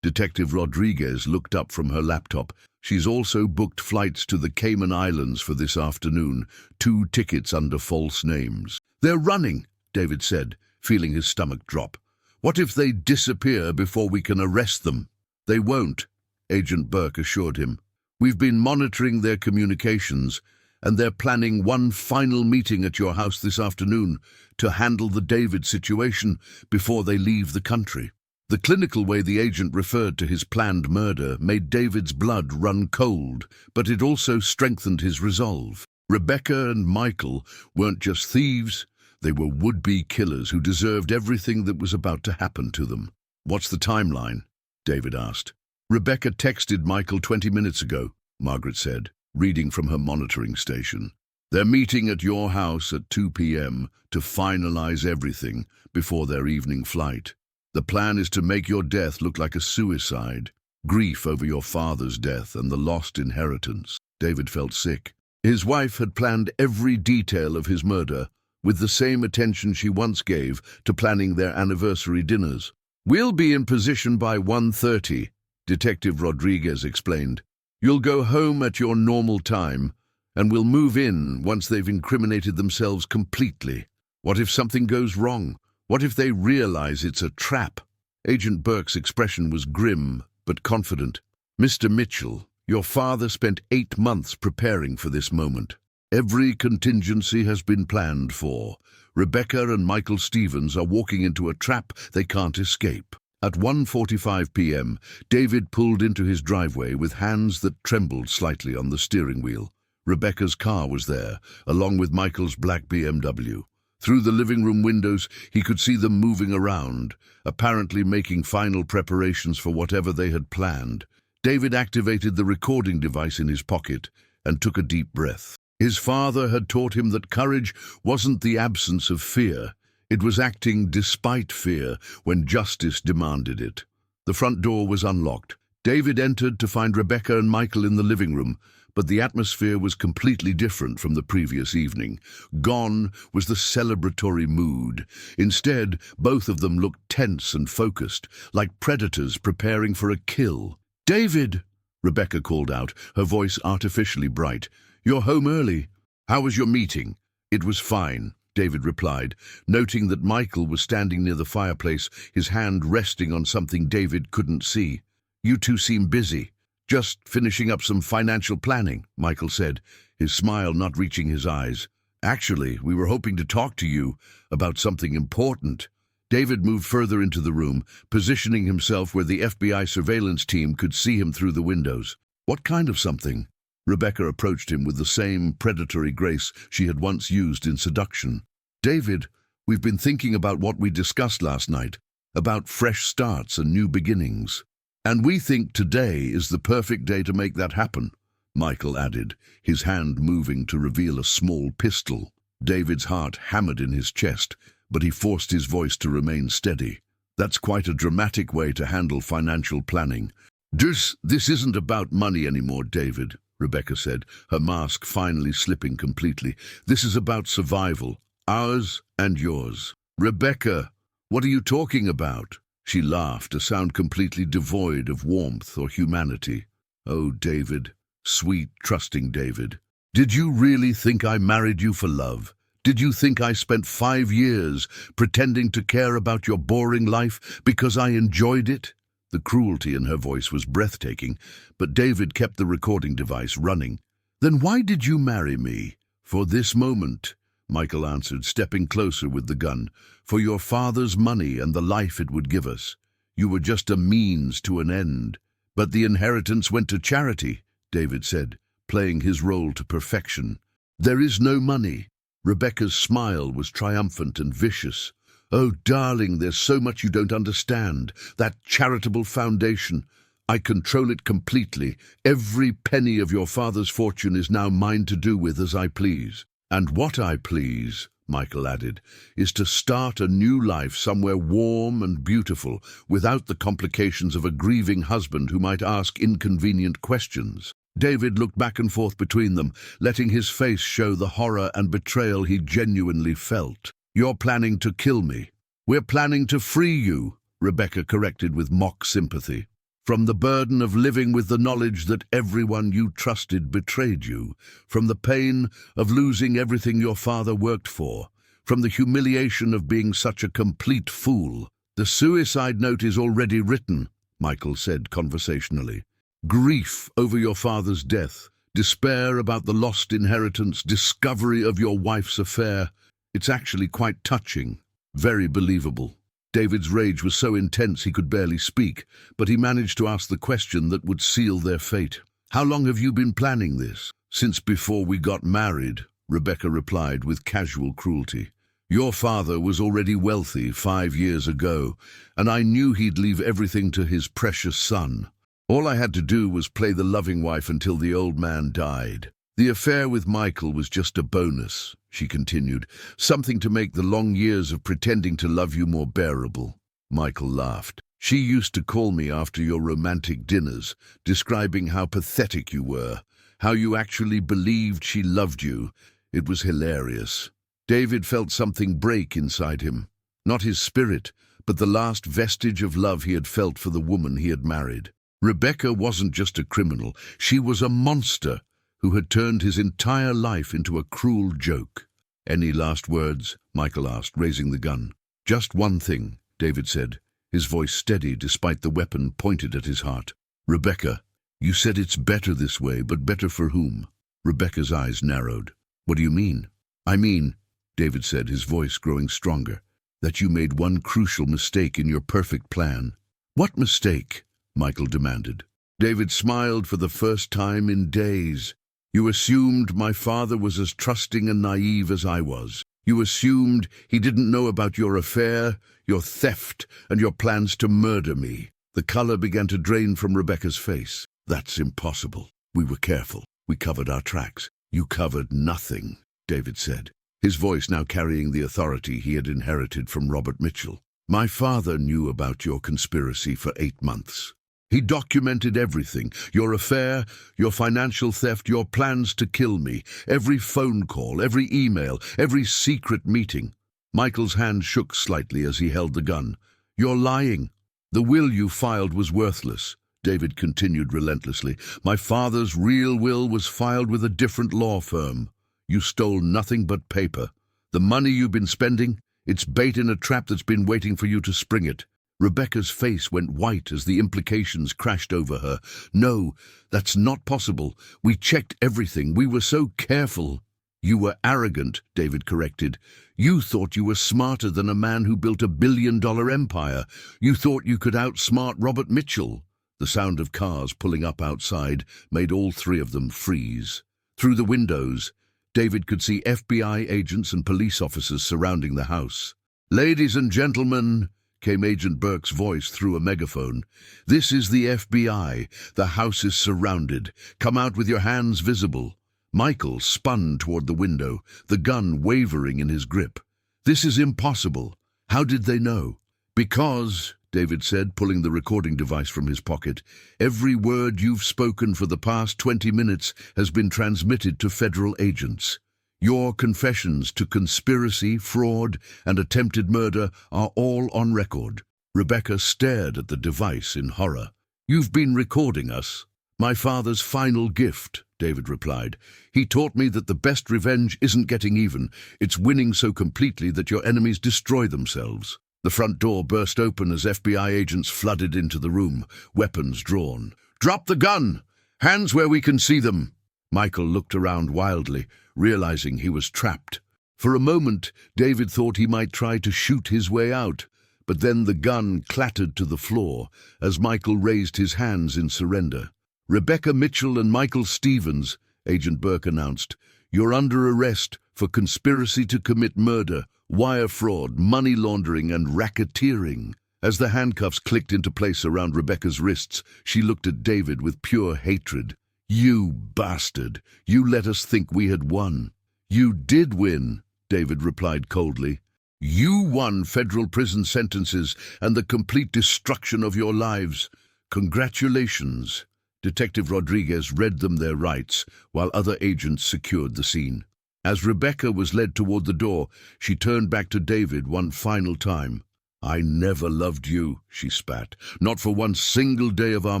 S1: Detective Rodriguez looked up from her laptop. "She's also booked flights to the Cayman Islands for this afternoon, 2 tickets under false names." "They're running," David said, feeling his stomach drop. "What if they disappear before we can arrest them?" "They won't," Agent Burke assured him. "We've been monitoring their communications, and they're planning one final meeting at your house this afternoon to handle the David situation before they leave the country." The clinical way the agent referred to his planned murder made David's blood run cold, but it also strengthened his resolve. Rebecca and Michael weren't just thieves, they were would-be killers who deserved everything that was about to happen to them. "What's the timeline?" David asked. "Rebecca texted Michael 20 minutes ago," Margaret said. reading from her monitoring station. They're meeting at your house at 2 p.m. to finalize everything before their evening flight. The plan is to make your death look like a suicide. Grief over your father's death and the lost inheritance. David felt sick. His wife had planned every detail of his murder with the same attention she once gave to planning their anniversary dinners. "We'll be in position by 1:30, Detective Rodriguez explained. "You'll go home at your normal time, and we'll move in once they've incriminated themselves completely. What if something goes wrong? What if they realize it's a trap?" Agent Burke's expression was grim but confident. "Mr. Mitchell, your father spent 8 months preparing for this moment. Every contingency has been planned for. Rebecca and Michael Stevens are walking into a trap they can't escape." At 1:45 p.m., David pulled into his driveway with hands that trembled slightly on the steering wheel. Rebecca's car was there, along with Michael's black BMW. Through the living room windows, he could see them moving around, apparently making final preparations for whatever they had planned. David activated the recording device in his pocket and took a deep breath. His father had taught him that courage wasn't the absence of fear. It was acting despite fear when justice demanded it. The front door was unlocked. David entered to find Rebecca and Michael in the living room, but the atmosphere was completely different from the previous evening. Gone was the celebratory mood. Instead, both of them looked tense and focused, like predators preparing for a kill. "David!" Rebecca called out, her voice artificially bright. "You're home early. How was your meeting?" "It was fine," David replied, noting that Michael was standing near the fireplace, his hand resting on something David couldn't see. "You two seem busy." "Just finishing up some financial planning," Michael said, his smile not reaching his eyes. "Actually, we were hoping to talk to you about something important." David moved further into the room, positioning himself where the FBI surveillance team could see him through the windows. "What kind of something?" Rebecca approached him with the same predatory grace she had once used in seduction. "David, we've been thinking about what we discussed last night, about fresh starts and new beginnings. And we think today is the perfect day to make that happen," Michael added, his hand moving to reveal a small pistol. David's heart hammered in his chest, but he forced his voice to remain steady. "That's quite a dramatic way to handle financial planning." This isn't about money anymore, David," Rebecca said, her mask finally slipping completely. "This is about survival, ours and yours." "Rebecca, what are you talking about?" She laughed, a sound completely devoid of warmth or humanity. "Oh, David, sweet, trusting David. Did you really think I married you for love? Did you think I spent 5 years pretending to care about your boring life because I enjoyed it?" The cruelty in her voice was breathtaking, but David kept the recording device running. "Then why did you marry me?" "For this moment," Michael answered, stepping closer with the gun. "For your father's money and the life it would give us. You were just a means to an end." "But the inheritance went to charity," David said, playing his role to perfection. "There is no money." Rebecca's smile was triumphant and vicious. "Oh, darling, there's so much you don't understand. That charitable foundation, I control it completely. Every penny of your father's fortune is now mine to do with as I please. And what I please," Michael added, "is to start a new life somewhere warm and beautiful, without the complications of a grieving husband who might ask inconvenient questions." David looked back and forth between them, letting his face show the horror and betrayal he genuinely felt. "You're planning to kill me." "We're planning to free you," Rebecca corrected with mock sympathy. "From the burden of living with the knowledge that everyone you trusted betrayed you, from the pain of losing everything your father worked for, from the humiliation of being such a complete fool." "The suicide note is already written," Michael said conversationally. "Grief over your father's death, despair about the lost inheritance, discovery of your wife's affair. It's actually quite touching, very believable." David's rage was so intense he could barely speak, but he managed to ask the question that would seal their fate. "How long have you been planning this?" "Since before we got married," Rebecca replied with casual cruelty. "Your father was already wealthy 5 years ago, and I knew he'd leave everything to his precious son. All I had to do was play the loving wife until the old man died. The affair with Michael was just a bonus, she continued, something to make the long years of pretending to love you more bearable. Michael laughed. She used to call me after your romantic dinners, describing how pathetic you were, how you actually believed she loved you. It was hilarious. David felt something break inside him. Not his spirit, but the last vestige of love he had felt for the woman he had married. Rebecca wasn't just a criminal, she was a monster who had turned his entire life into a cruel joke. "Any last words?" Michael asked, raising the gun. "Just one thing," David said, his voice steady despite the weapon pointed at his heart. "Rebecca, you said it's better this way, but better for whom?" Rebecca's eyes narrowed. "What do you mean?" "I mean," David said, his voice growing stronger, "that you made one crucial mistake in your perfect plan." "What mistake?" Michael demanded. David smiled for the first time in days. "You assumed my father was as trusting and naive as I was. You assumed he didn't know about your affair, your theft, and your plans to murder me." The color began to drain from Rebecca's face. "That's impossible. We were careful. We covered our tracks." "You covered nothing," David said, his voice now carrying the authority he had inherited from Robert Mitchell. "My father knew about your conspiracy for 8 months. He documented everything, your affair, your financial theft, your plans to kill me, every phone call, every email, every secret meeting." Michael's hand shook slightly as he held the gun. "You're lying. The will you filed was worthless," David continued relentlessly. "My father's real will was filed with a different law firm. You stole nothing but paper. The money you've been spending, it's bait in a trap that's been waiting for you to spring it." Rebecca's face went white as the implications crashed over her. "No, that's not possible. We checked everything. We were so careful." "You were arrogant," David corrected. "You thought you were smarter than a man who built a billion-dollar empire. You thought you could outsmart Robert Mitchell." The sound of cars pulling up outside made all 3 of them freeze. Through the windows, David could see FBI agents and police officers surrounding the house. "Ladies and gentlemen," came Agent Burke's voice through a megaphone, "this is the FBI. The house is surrounded. Come out with your hands visible." Michael spun toward the window, the gun wavering in his grip. "This is impossible. How did they know?" "Because," David said, pulling the recording device from his pocket, "every word you've spoken for the past 20 minutes has been transmitted to federal agents. Your confessions to conspiracy, fraud, and attempted murder are all on record." Rebecca stared at the device in horror. "You've been recording us." "My father's final gift," David replied. "He taught me that the best revenge isn't getting even. It's winning so completely that your enemies destroy themselves." The front door burst open as FBI agents flooded into the room, weapons drawn. "Drop the gun! Hands where we can see them!" Michael looked around wildly, realizing he was trapped. For a moment, David thought he might try to shoot his way out, but then the gun clattered to the floor as Michael raised his hands in surrender. "Rebecca Mitchell and Michael Stevens," Agent Burke announced, "you're under arrest for conspiracy to commit murder, wire fraud, money laundering, and racketeering." As the handcuffs clicked into place around Rebecca's wrists, she looked at David with pure hatred. "You bastard! You let us think we had won." "You did win," David replied coldly. "You won federal prison sentences and the complete destruction of your lives. Congratulations." Detective Rodriguez read them their rights, while other agents secured the scene. As Rebecca was led toward the door, she turned back to David one final time. "I never loved you," she spat, "not for one single day of our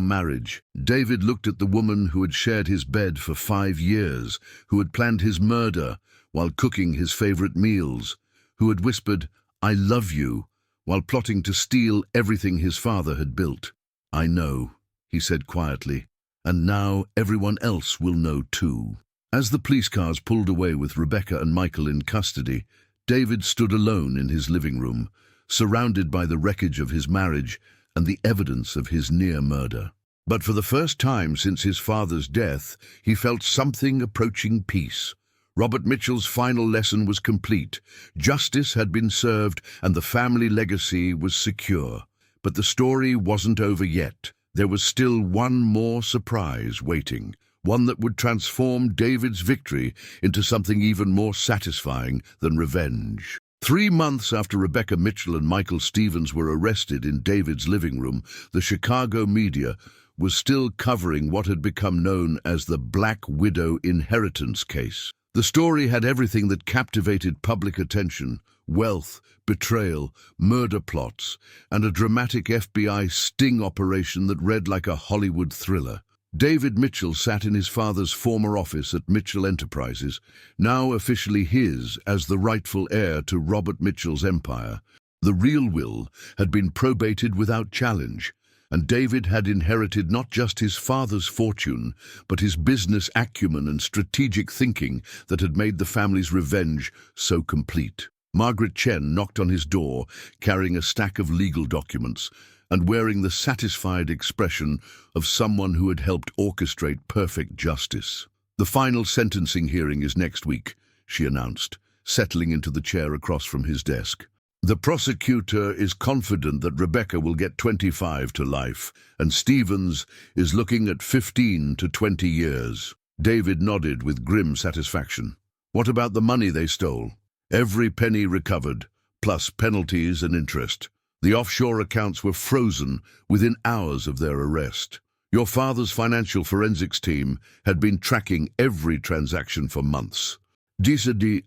S1: marriage." David looked at the woman who had shared his bed for 5 years, who had planned his murder while cooking his favorite meals, who had whispered, "I love you," while plotting to steal everything his father had built. "I know," he said quietly, "and now everyone else will know too." As the police cars pulled away with Rebecca and Michael in custody, David stood alone in his living room, surrounded by the wreckage of his marriage and the evidence of his near murder. But for the first time since his father's death, he felt something approaching peace. Robert Mitchell's final lesson was complete. Justice had been served and the family legacy was secure. But the story wasn't over yet. There was still one more surprise waiting, one that would transform David's victory into something even more satisfying than revenge. 3 months after Rebecca Mitchell and Michael Stevens were arrested in David's living room, the Chicago media was still covering what had become known as the Black Widow inheritance case. The story had everything that captivated public attention: wealth, betrayal, murder plots, and a dramatic FBI sting operation that read like a Hollywood thriller. David Mitchell sat in his father's former office at Mitchell Enterprises, now officially his as the rightful heir to Robert Mitchell's empire. The real will had been probated without challenge, and David had inherited not just his father's fortune, but his business acumen and strategic thinking that had made the family's revenge so complete. Margaret Chen knocked on his door, carrying a stack of legal documents, and wearing the satisfied expression of someone who had helped orchestrate perfect justice. "The final sentencing hearing is next week," she announced, settling into the chair across from his desk. "The prosecutor is confident that Rebecca will get 25 to life, and Stevens is looking at 15 to 20 years. David nodded with grim satisfaction. "What about the money they stole?" "Every penny recovered, plus penalties and interest. The offshore accounts were frozen within hours of their arrest. Your father's financial forensics team had been tracking every transaction for months."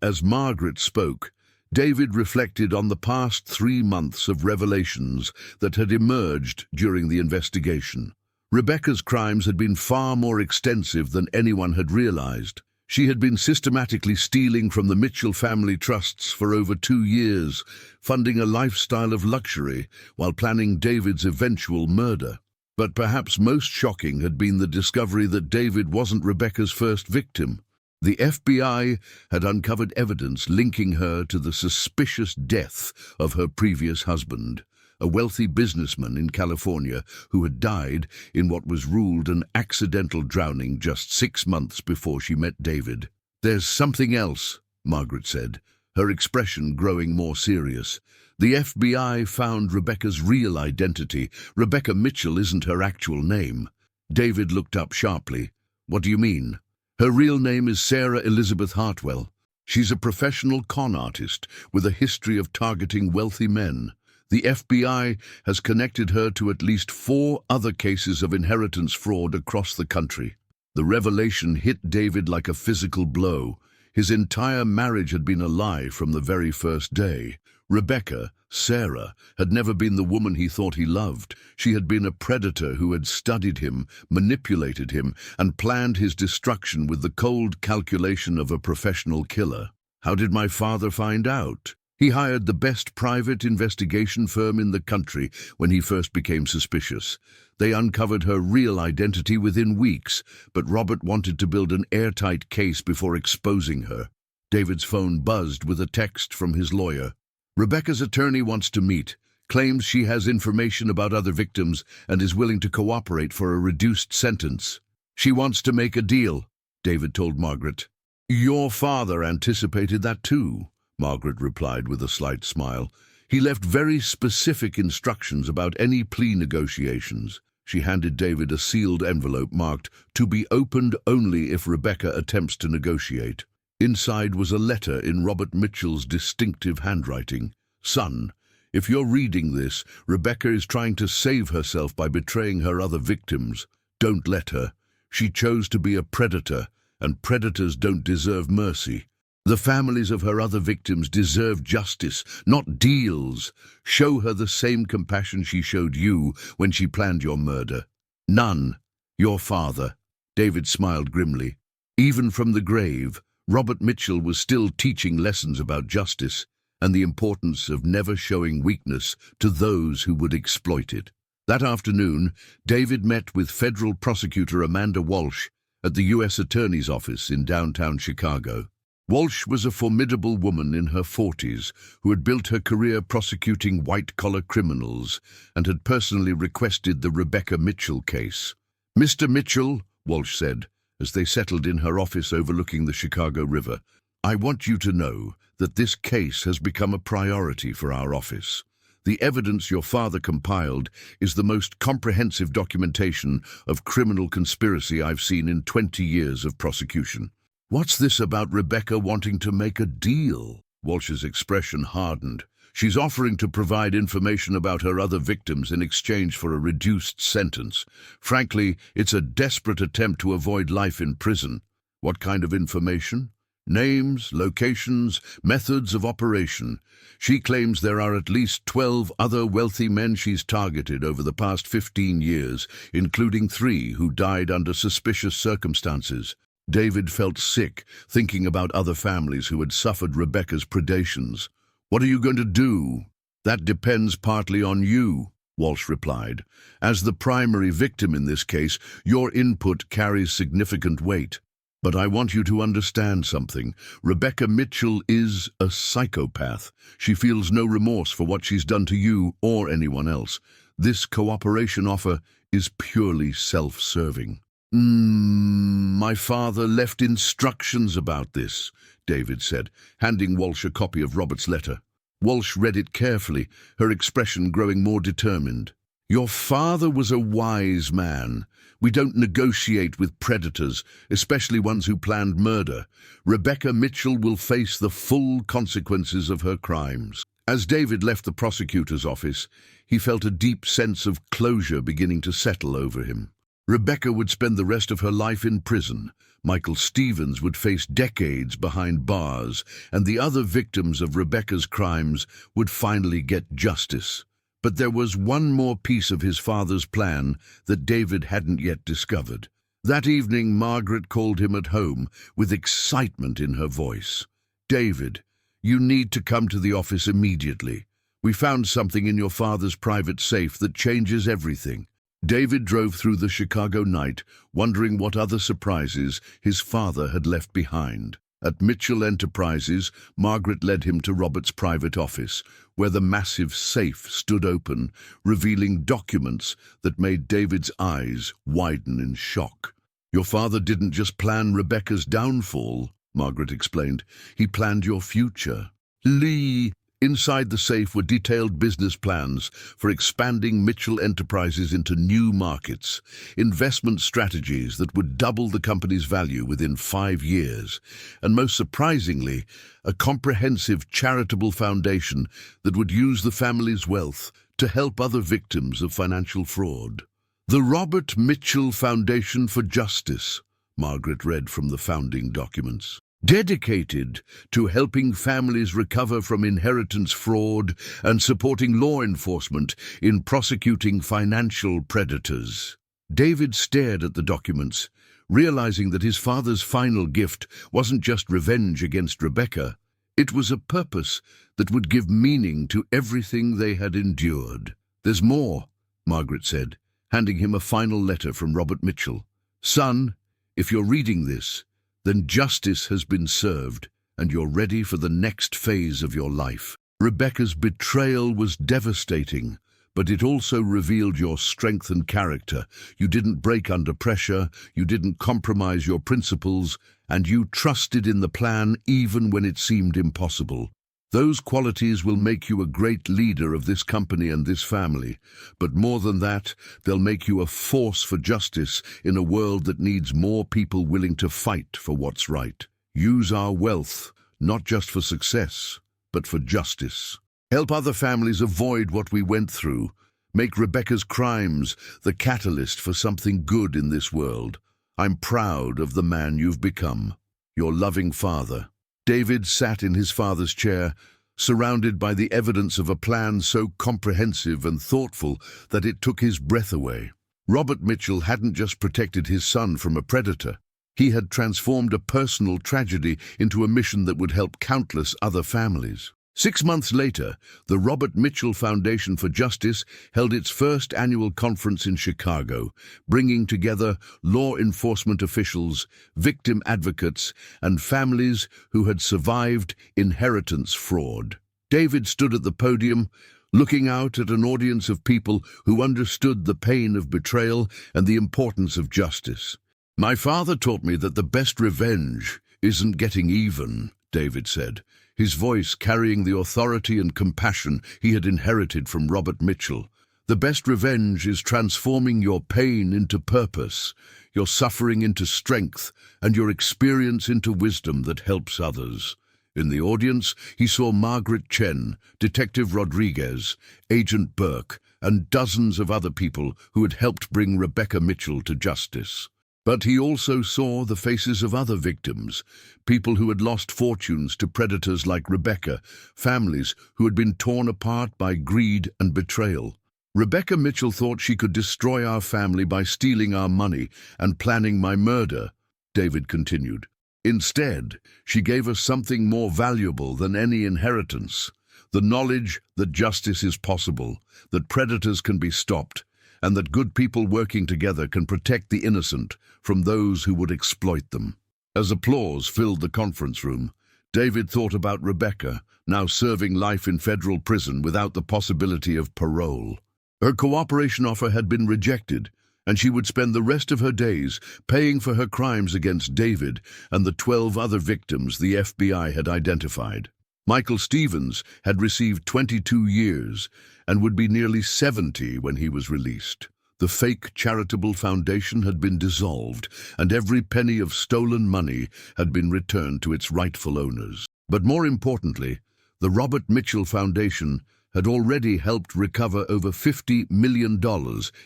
S1: As Margaret spoke, David reflected on the past 3 months of revelations that had emerged during the investigation. Rebecca's crimes had been far more extensive than anyone had realized. She had been systematically stealing from the Mitchell family trusts for over 2 years, funding a lifestyle of luxury while planning David's eventual murder. But perhaps most shocking had been the discovery that David wasn't Rebecca's first victim. The FBI had uncovered evidence linking her to the suspicious death of her previous husband, a wealthy businessman in California who had died in what was ruled an accidental drowning just 6 months before she met David. "There's something else," Margaret said, her expression growing more serious. "The FBI found Rebecca's real identity. Rebecca Mitchell isn't her actual name." David looked up sharply. "What do you mean?" "Her real name is Sarah Elizabeth Hartwell. She's a professional con artist with a history of targeting wealthy men. The FBI has connected her to at least 4 other cases of inheritance fraud across the country." The revelation hit David like a physical blow. His entire marriage had been a lie from the very first day. Rebecca, Sarah, had never been the woman he thought he loved. She had been a predator who had studied him, manipulated him, and planned his destruction with the cold calculation of a professional killer. "How did my father find out?" "He hired the best private investigation firm in the country when he first became suspicious. They uncovered her real identity within weeks, but Robert wanted to build an airtight case before exposing her." David's phone buzzed with a text from his lawyer. "Rebecca's attorney wants to meet, claims she has information about other victims, and is willing to cooperate for a reduced sentence. She wants to make a deal," David told Margaret. "Your father anticipated that too," Margaret replied with a slight smile. "He left very specific instructions about any plea negotiations." She handed David a sealed envelope marked, "To be opened only if Rebecca attempts to negotiate." Inside was a letter in Robert Mitchell's distinctive handwriting. "Son, if you're reading this, Rebecca is trying to save herself by betraying her other victims. Don't let her. She chose to be a predator, and predators don't deserve mercy. The families of her other victims deserve justice, not deals. Show her the same compassion she showed you when she planned your murder." "None. Your father." David smiled grimly. Even from the grave, Robert Mitchell was still teaching lessons about justice and the importance of never showing weakness to those who would exploit it. That afternoon, David met with federal prosecutor Amanda Walsh at the U.S. Attorney's Office in downtown Chicago. Walsh was a formidable woman in her 40s who had built her career prosecuting white-collar criminals and had personally requested the Rebecca Mitchell case. "Mr. Mitchell," Walsh said, as they settled in her office overlooking the Chicago River, "I want you to know that this case has become a priority for our office. The evidence your father compiled is the most comprehensive documentation of criminal conspiracy I've seen in 20 years of prosecution. What's this about Rebecca wanting to make a deal? Walsh's expression hardened. She's offering to provide information about her other victims in exchange for a reduced sentence. Frankly, it's a desperate attempt to avoid life in prison. What kind of information? Names, locations, methods of operation. She claims there are at least 12 other wealthy men she's targeted over the past 15 years, including 3 who died under suspicious circumstances. David felt sick, thinking about other families who had suffered Rebecca's predations. What are you going to do? That depends partly on you, Walsh replied. As the primary victim in this case, your input carries significant weight. But I want you to understand something. Rebecca Mitchell is a psychopath. She feels no remorse for what she's done to you or anyone else. This cooperation offer is purely self-serving. My father left instructions about this, David said, handing Walsh a copy of Robert's letter. Walsh read it carefully, her expression growing more determined. Your father was a wise man. We don't negotiate with predators, especially ones who planned murder. Rebecca Mitchell will face the full consequences of her crimes. As David left the prosecutor's office, he felt a deep sense of closure beginning to settle over him. Rebecca would spend the rest of her life in prison. Michael Stevens would face decades behind bars, and the other victims of Rebecca's crimes would finally get justice. But there was one more piece of his father's plan that David hadn't yet discovered. That evening, Margaret called him at home with excitement in her voice. David, you need to come to the office immediately. We found something in your father's private safe that changes everything. David drove through the Chicago night, wondering what other surprises his father had left behind. At Mitchell Enterprises, Margaret led him to Robert's private office, where the massive safe stood open, revealing documents that made David's eyes widen in shock. Your father didn't just plan Rebecca's downfall, Margaret explained. He planned your future. Lee! Inside the safe were detailed business plans for expanding Mitchell Enterprises into new markets, investment strategies that would double the company's value within 5 years, and most surprisingly, a comprehensive charitable foundation that would use the family's wealth to help other victims of financial fraud. The Robert Mitchell Foundation for Justice, Margaret read from the founding documents. Dedicated to helping families recover from inheritance fraud and supporting law enforcement in prosecuting financial predators. David stared at the documents, realizing that his father's final gift wasn't just revenge against Rebecca. It was a purpose that would give meaning to everything they had endured. There's more, Margaret said, handing him a final letter from Robert Mitchell. Son, if you're reading this, then justice has been served, and you're ready for the next phase of your life. Rebecca's betrayal was devastating, but it also revealed your strength and character. You didn't break under pressure, you didn't compromise your principles, and you trusted in the plan even when it seemed impossible. Those qualities will make you a great leader of this company and this family, but more than that, they'll make you a force for justice in a world that needs more people willing to fight for what's right. Use our wealth, not just for success, but for justice. Help other families avoid what we went through. Make Rebecca's crimes the catalyst for something good in this world. I'm proud of the man you've become. Your loving father. David sat in his father's chair, surrounded by the evidence of a plan so comprehensive and thoughtful that it took his breath away. Robert Mitchell hadn't just protected his son from a predator. He had transformed a personal tragedy into a mission that would help countless other families. 6 months later, the Robert Mitchell Foundation for Justice held its first annual conference in Chicago, bringing together law enforcement officials, victim advocates, and families who had survived inheritance fraud. David stood at the podium, looking out at an audience of people who understood the pain of betrayal and the importance of justice. My father taught me that the best revenge isn't getting even, David said. his voice carrying the authority and compassion he had inherited from Robert Mitchell. "The best revenge is transforming your pain into purpose, your suffering into strength, and your experience into wisdom that helps others." In the audience, he saw Margaret Chen, Detective Rodriguez, Agent Burke, and dozens of other people who had helped bring Rebecca Mitchell to justice. But he also saw the faces of other victims, people who had lost fortunes to predators like Rebecca, families who had been torn apart by greed and betrayal. "Rebecca Mitchell thought she could destroy our family by stealing our money and planning my murder," David continued. "Instead, she gave us something more valuable than any inheritance, the knowledge that justice is possible, that predators can be stopped, and that good people working together can protect the innocent from those who would exploit them." As applause filled the conference room, David thought about Rebecca, now serving life in federal prison without the possibility of parole. Her cooperation offer had been rejected, and she would spend the rest of her days paying for her crimes against David and the 12 other victims the FBI had identified. Michael Stevens had received 22 years and would be nearly 70 when he was released. The fake charitable foundation had been dissolved, and every penny of stolen money had been returned to its rightful owners. But more importantly, the Robert Mitchell Foundation had already helped recover over $50 million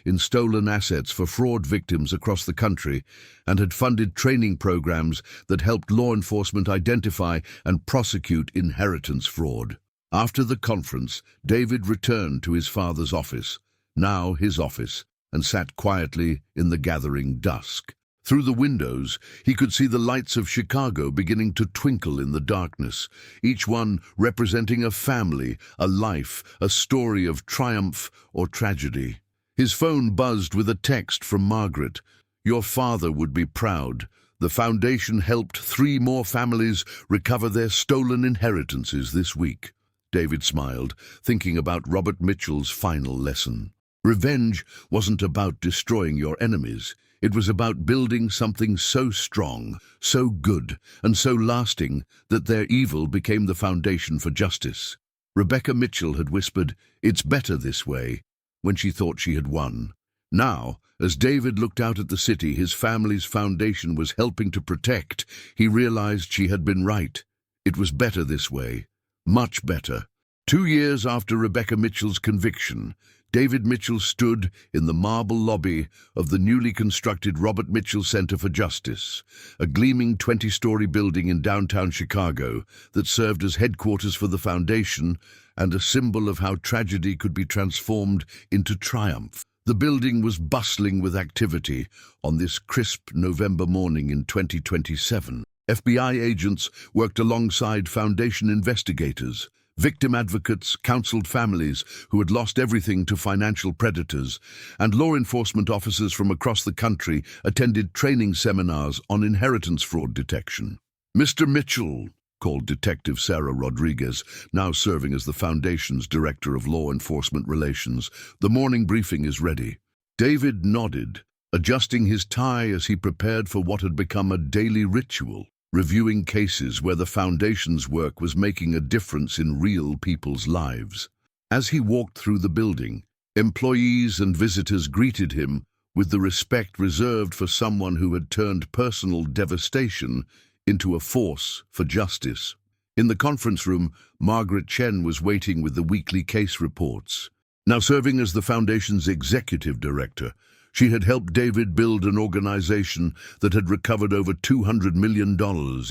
S1: in stolen assets for fraud victims across the country and had funded training programs that helped law enforcement identify and prosecute inheritance fraud. After the conference, David returned to his father's office, now his office, and sat quietly in the gathering dusk. Through the windows, he could see the lights of Chicago beginning to twinkle in the darkness, each one representing a family, a life, a story of triumph or tragedy. His phone buzzed with a text from Margaret. "Your father would be proud. The foundation helped 3 more families recover their stolen inheritances this week." David smiled, thinking about Robert Mitchell's final lesson. Revenge wasn't about destroying your enemies. It was about building something so strong, so good, and so lasting that their evil became the foundation for justice. Rebecca Mitchell had whispered, "It's better this way," when she thought she had won. Now, as David looked out at the city his family's foundation was helping to protect, he realized she had been right. It was better this way. Much better. 2 years after Rebecca Mitchell's conviction, David Mitchell stood in the marble lobby of the newly constructed Robert Mitchell Center for Justice, a gleaming 20-story building in downtown Chicago that served as headquarters for the foundation and a symbol of how tragedy could be transformed into triumph. The building was bustling with activity on this crisp November morning in 2027. FBI agents worked alongside foundation investigators. Victim advocates counseled families who had lost everything to financial predators, and law enforcement officers from across the country attended training seminars on inheritance fraud detection. "Mr. Mitchell," called Detective Sarah Rodriguez, now serving as the Foundation's Director of Law Enforcement Relations, "the morning briefing is ready." David nodded, adjusting his tie as he prepared for what had become a daily ritual. Reviewing cases where the Foundation's work was making a difference in real people's lives. As he walked through the building, employees and visitors greeted him with the respect reserved for someone who had turned personal devastation into a force for justice. In the conference room, Margaret Chen was waiting with the weekly case reports. Now serving as the Foundation's executive director, she had helped David build an organization that had recovered over $200 million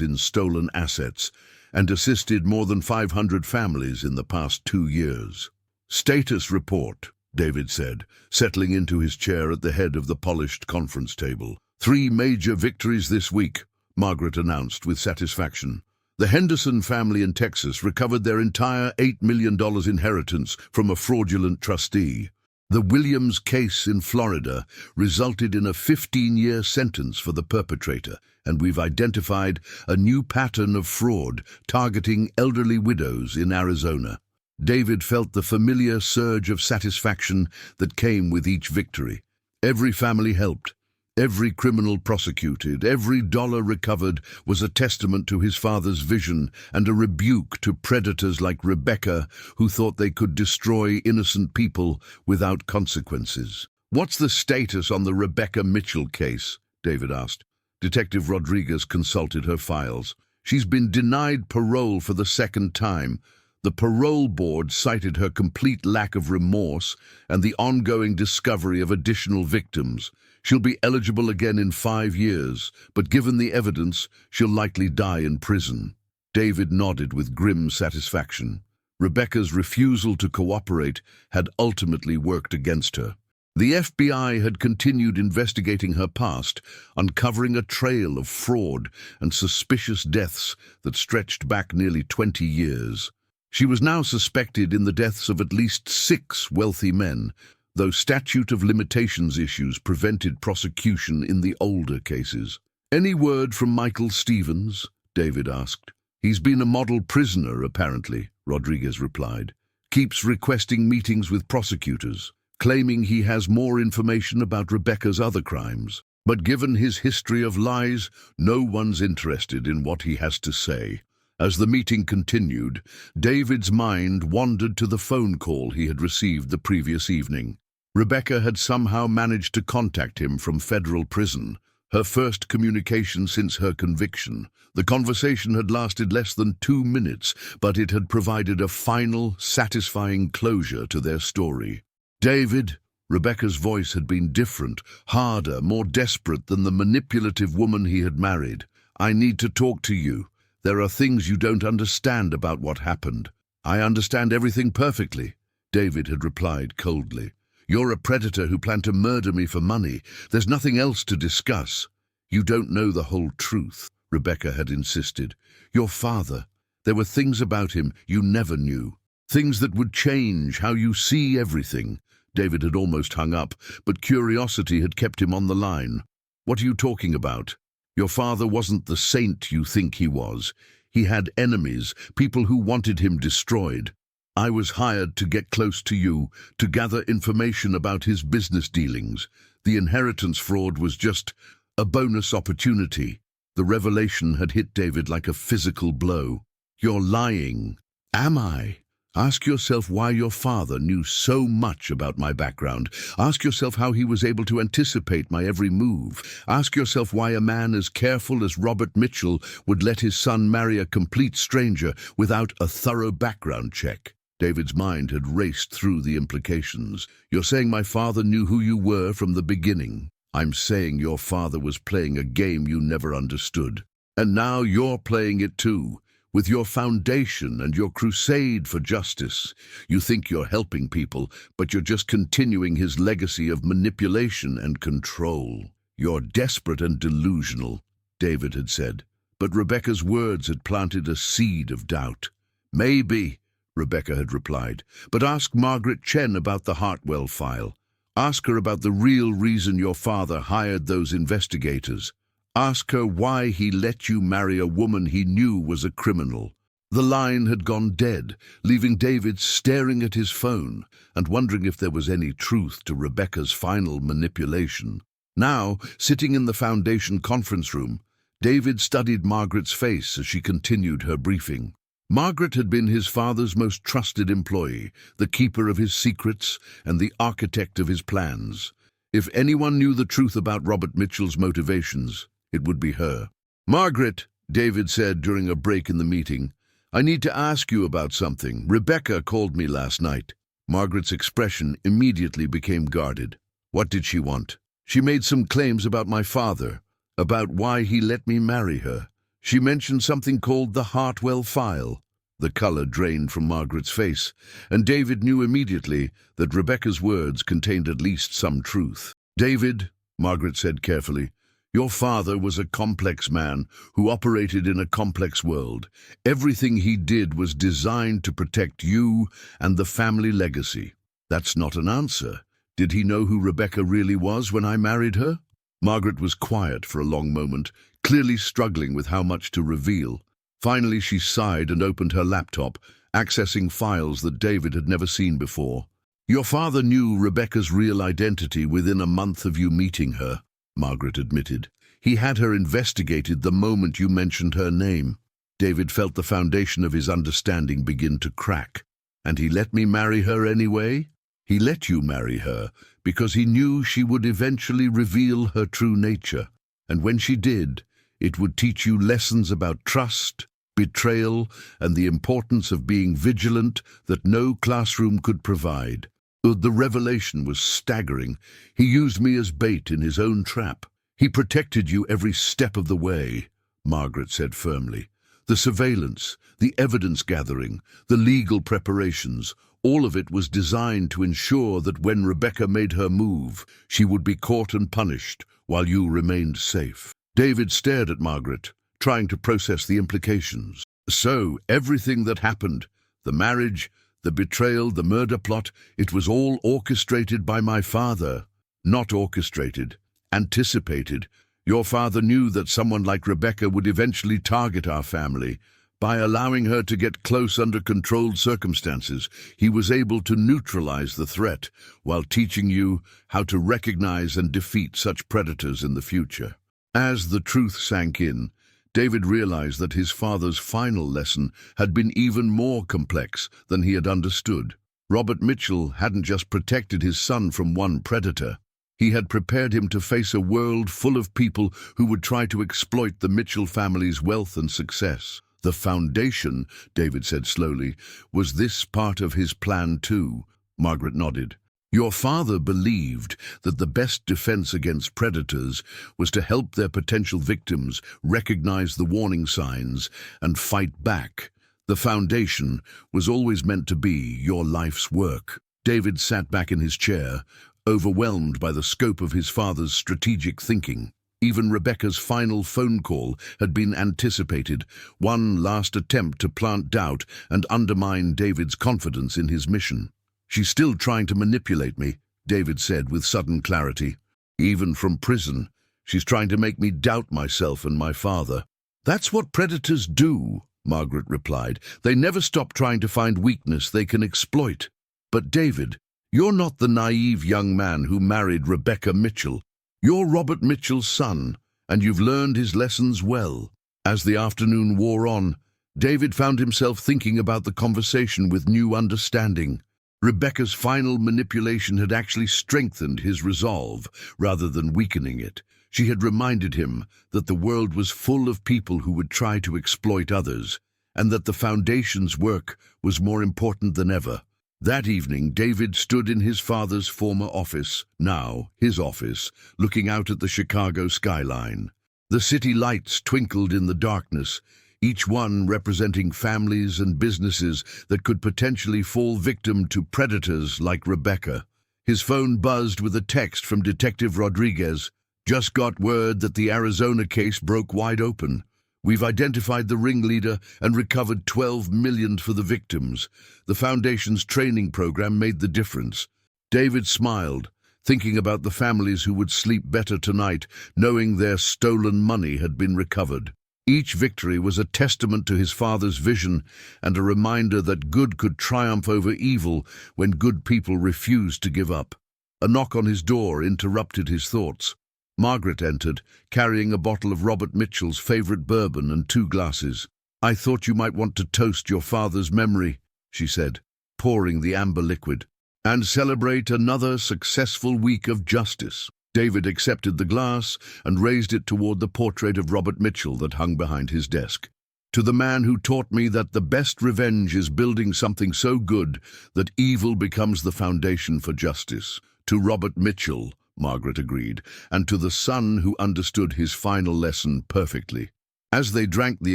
S1: in stolen assets and assisted more than 500 families in the past 2 years. "Status report," David said, settling into his chair at the head of the polished conference table. 3 major victories this week," Margaret announced with satisfaction. The Henderson family in Texas recovered their entire $8 million inheritance from a fraudulent trustee. The Williams case in Florida resulted in a 15-year sentence for the perpetrator, and we've identified a new pattern of fraud targeting elderly widows in Arizona. David felt the familiar surge of satisfaction that came with each victory. Every family helped. Every criminal prosecuted, every dollar recovered was a testament to his father's vision and a rebuke to predators like Rebecca who thought they could destroy innocent people without consequences. "What's the status on the Rebecca Mitchell case?" David asked. Detective Rodriguez consulted her files. "She's been denied parole for the second time. The parole board cited her complete lack of remorse and the ongoing discovery of additional victims. She'll be eligible again in 5 years, but given the evidence, she'll likely die in prison." David nodded with grim satisfaction. Rebecca's refusal to cooperate had ultimately worked against her. The FBI had continued investigating her past, uncovering a trail of fraud and suspicious deaths that stretched back nearly 20 years. She was now suspected in the deaths of at least 6 wealthy men, though statute of limitations issues prevented prosecution in the older cases. "Any word from Michael Stevens?" David asked. "He's been a model prisoner, apparently," Rodriguez replied. "Keeps requesting meetings with prosecutors, claiming he has more information about Rebecca's other crimes. But given his history of lies, no one's interested in what he has to say." As the meeting continued, David's mind wandered to the phone call he had received the previous evening. Rebecca had somehow managed to contact him from federal prison, her first communication since her conviction. The conversation had lasted less than 2 minutes, but it had provided a final, satisfying closure to their story. "David," Rebecca's voice had been different, harder, more desperate than the manipulative woman he had married. "I need to talk to you. There are things you don't understand about what happened." "I understand everything perfectly," David had replied coldly. "You're a predator who planned to murder me for money. There's nothing else to discuss." "You don't know the whole truth," Rebecca had insisted. "Your father, there were things about him you never knew. Things that would change how you see everything." David had almost hung up, but curiosity had kept him on the line. "What are you talking about? Your father wasn't the saint you think he was. He had enemies, people who wanted him destroyed. I was hired to get close to you, to gather information about his business dealings. The inheritance fraud was just a bonus opportunity." The revelation had hit David like a physical blow. "You're lying." "Am I? Ask yourself why your father knew so much about my background. Ask yourself how he was able to anticipate my every move. Ask yourself why a man as careful as Robert Mitchell would let his son marry a complete stranger without a thorough background check." David's mind had raced through the implications. "You're saying my father knew who you were from the beginning. I'm saying your father was playing a game you never understood. And now you're playing it too. With your foundation and your crusade for justice, you think you're helping people, but you're just continuing his legacy of manipulation and control. You're desperate and delusional," David had said, but Rebecca's words had planted a seed of doubt. "Maybe," Rebecca had replied, "but ask Margaret Chen about the Hartwell file. Ask her about the real reason your father hired those investigators. Ask her why he let you marry a woman he knew was a criminal." The line had gone dead, leaving David staring at his phone and wondering if there was any truth to Rebecca's final manipulation. Now, sitting in the Foundation conference room, David studied Margaret's face as she continued her briefing. Margaret had been his father's most trusted employee, the keeper of his secrets and the architect of his plans. If anyone knew the truth about Robert Mitchell's motivations, it would be her. "Margaret," David said during a break in the meeting, "I need to ask you about something. Rebecca called me last night." Margaret's expression immediately became guarded. "What did she want?" "She made some claims about my father, about why he let me marry her. She mentioned something called the Hartwell file." The color drained from Margaret's face, and David knew immediately that Rebecca's words contained at least some truth. "David," Margaret said carefully, "your father was a complex man who operated in a complex world. Everything he did was designed to protect you and the family legacy." "That's not an answer. Did he know who Rebecca really was when I married her?" Margaret was quiet for a long moment, clearly struggling with how much to reveal. Finally, she sighed and opened her laptop, accessing files that David had never seen before. "Your father knew Rebecca's real identity within a month of you meeting her." Margaret admitted. He had her investigated the moment you mentioned her name. David felt the foundation of his understanding begin to crack. And he let me marry her anyway? He let you marry her because he knew she would eventually reveal her true nature. And when she did, it would teach you lessons about trust, betrayal, and the importance of being vigilant that no classroom could provide. The revelation was staggering. He used me as bait in his own trap. He protected you every step of the way, Margaret said firmly. The surveillance, the evidence gathering, the legal preparations, all of it was designed to ensure that when Rebecca made her move, she would be caught and punished while you remained safe. David stared at Margaret, trying to process the implications. So, everything that happened, the marriage, the betrayal, the murder plot, it was all orchestrated by my father. Not orchestrated, anticipated. Your father knew that someone like Rebecca would eventually target our family. By allowing her to get close under controlled circumstances, he was able to neutralize the threat while teaching you how to recognize and defeat such predators in the future. As the truth sank in, David realized that his father's final lesson had been even more complex than he had understood. Robert Mitchell hadn't just protected his son from one predator. He had prepared him to face a world full of people who would try to exploit the Mitchell family's wealth and success. The foundation, David said slowly, was this part of his plan too. Margaret nodded. Your father believed that the best defense against predators was to help their potential victims recognize the warning signs and fight back. The foundation was always meant to be your life's work. David sat back in his chair, overwhelmed by the scope of his father's strategic thinking. Even Rebecca's final phone call had been anticipated, one last attempt to plant doubt and undermine David's confidence in his mission. She's still trying to manipulate me, David said with sudden clarity. Even from prison, she's trying to make me doubt myself and my father. That's what predators do, Margaret replied. They never stop trying to find weakness they can exploit. But David, you're not the naive young man who married Rebecca Mitchell. You're Robert Mitchell's son, and you've learned his lessons well. As the afternoon wore on, David found himself thinking about the conversation with new understanding. Rebecca's final manipulation had actually strengthened his resolve rather than weakening it. She had reminded him that the world was full of people who would try to exploit others, and that the Foundation's work was more important than ever. That evening, David stood in his father's former office, now his office, looking out at the Chicago skyline. The city lights twinkled in the darkness, each one representing families and businesses that could potentially fall victim to predators like Rebecca. His phone buzzed with a text from Detective Rodriguez. Just got word that the Arizona case broke wide open. We've identified the ringleader and recovered $12 million for the victims. The Foundation's training program made the difference. David smiled, thinking about the families who would sleep better tonight, knowing their stolen money had been recovered. Each victory was a testament to his father's vision and a reminder that good could triumph over evil when good people refused to give up. A knock on his door interrupted his thoughts. Margaret entered, carrying a bottle of Robert Mitchell's favorite bourbon and 2 glasses. I thought you might want to toast your father's memory, she said, pouring the amber liquid, and celebrate another successful week of justice. David accepted the glass and raised it toward the portrait of Robert Mitchell that hung behind his desk. To the man who taught me that the best revenge is building something so good that evil becomes the foundation for justice. To Robert Mitchell, Margaret agreed, and to the son who understood his final lesson perfectly. As they drank the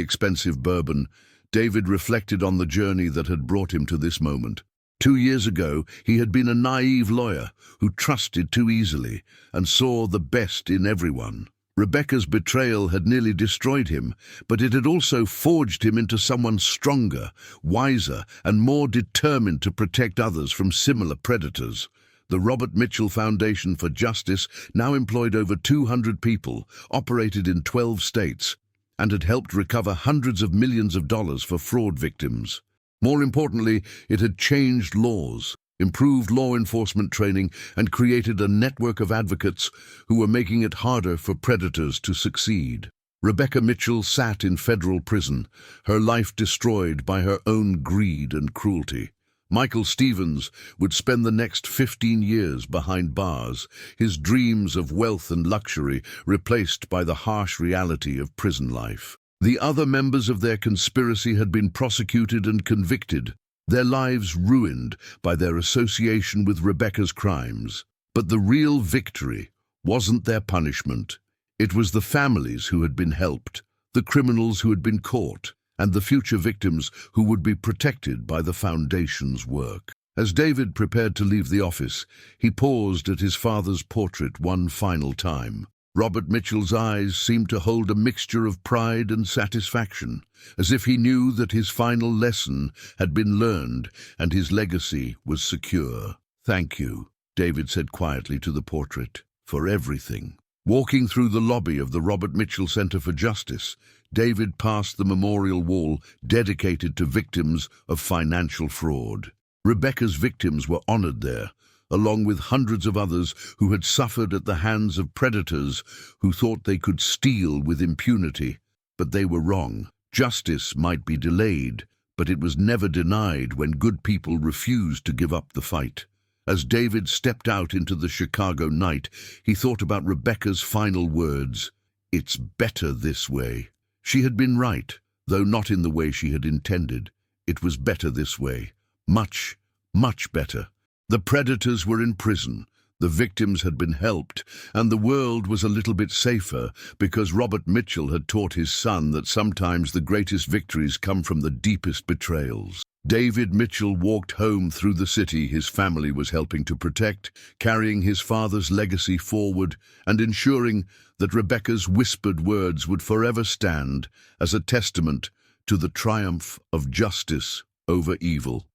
S1: expensive bourbon, David reflected on the journey that had brought him to this moment. 2 years ago, he had been a naive lawyer who trusted too easily and saw the best in everyone. Rebecca's betrayal had nearly destroyed him, but it had also forged him into someone stronger, wiser, and more determined to protect others from similar predators. The Robert Mitchell Foundation for Justice now employed over 200 people, operated in 12 states, and had helped recover hundreds of millions of dollars for fraud victims. More importantly, it had changed laws. improved law enforcement training, and created a network of advocates who were making it harder for predators to succeed. Rebecca Mitchell sat in federal prison, her life destroyed by her own greed and cruelty. Michael Stevens would spend the next 15 years behind bars, his dreams of wealth and luxury replaced by the harsh reality of prison life. The other members of their conspiracy had been prosecuted and convicted, their lives ruined by their association with Rebecca's crimes. But the real victory wasn't their punishment. It was the families who had been helped, the criminals who had been caught, and the future victims who would be protected by the Foundation's work. As David prepared to leave the office, he paused at his father's portrait one final time. Robert Mitchell's eyes seemed to hold a mixture of pride and satisfaction, as if he knew that his final lesson had been learned and his legacy was secure. "Thank you," David said quietly to the portrait, "for everything." Walking through the lobby of the Robert Mitchell Center for Justice, David passed the memorial wall dedicated to victims of financial fraud. Rebecca's victims were honored there, along with hundreds of others who had suffered at the hands of predators who thought they could steal with impunity. But they were wrong. Justice might be delayed, but it was never denied when good people refused to give up the fight. As David stepped out into the Chicago night, he thought about Rebecca's final words, "It's better this way." She had been right, though not in the way she had intended. It was better this way. Much, much better. The predators were in prison, the victims had been helped, and the world was a little bit safer because Robert Mitchell had taught his son that sometimes the greatest victories come from the deepest betrayals. David Mitchell walked home through the city his family was helping to protect, carrying his father's legacy forward and ensuring that Rebecca's whispered words would forever stand as a testament to the triumph of justice over evil.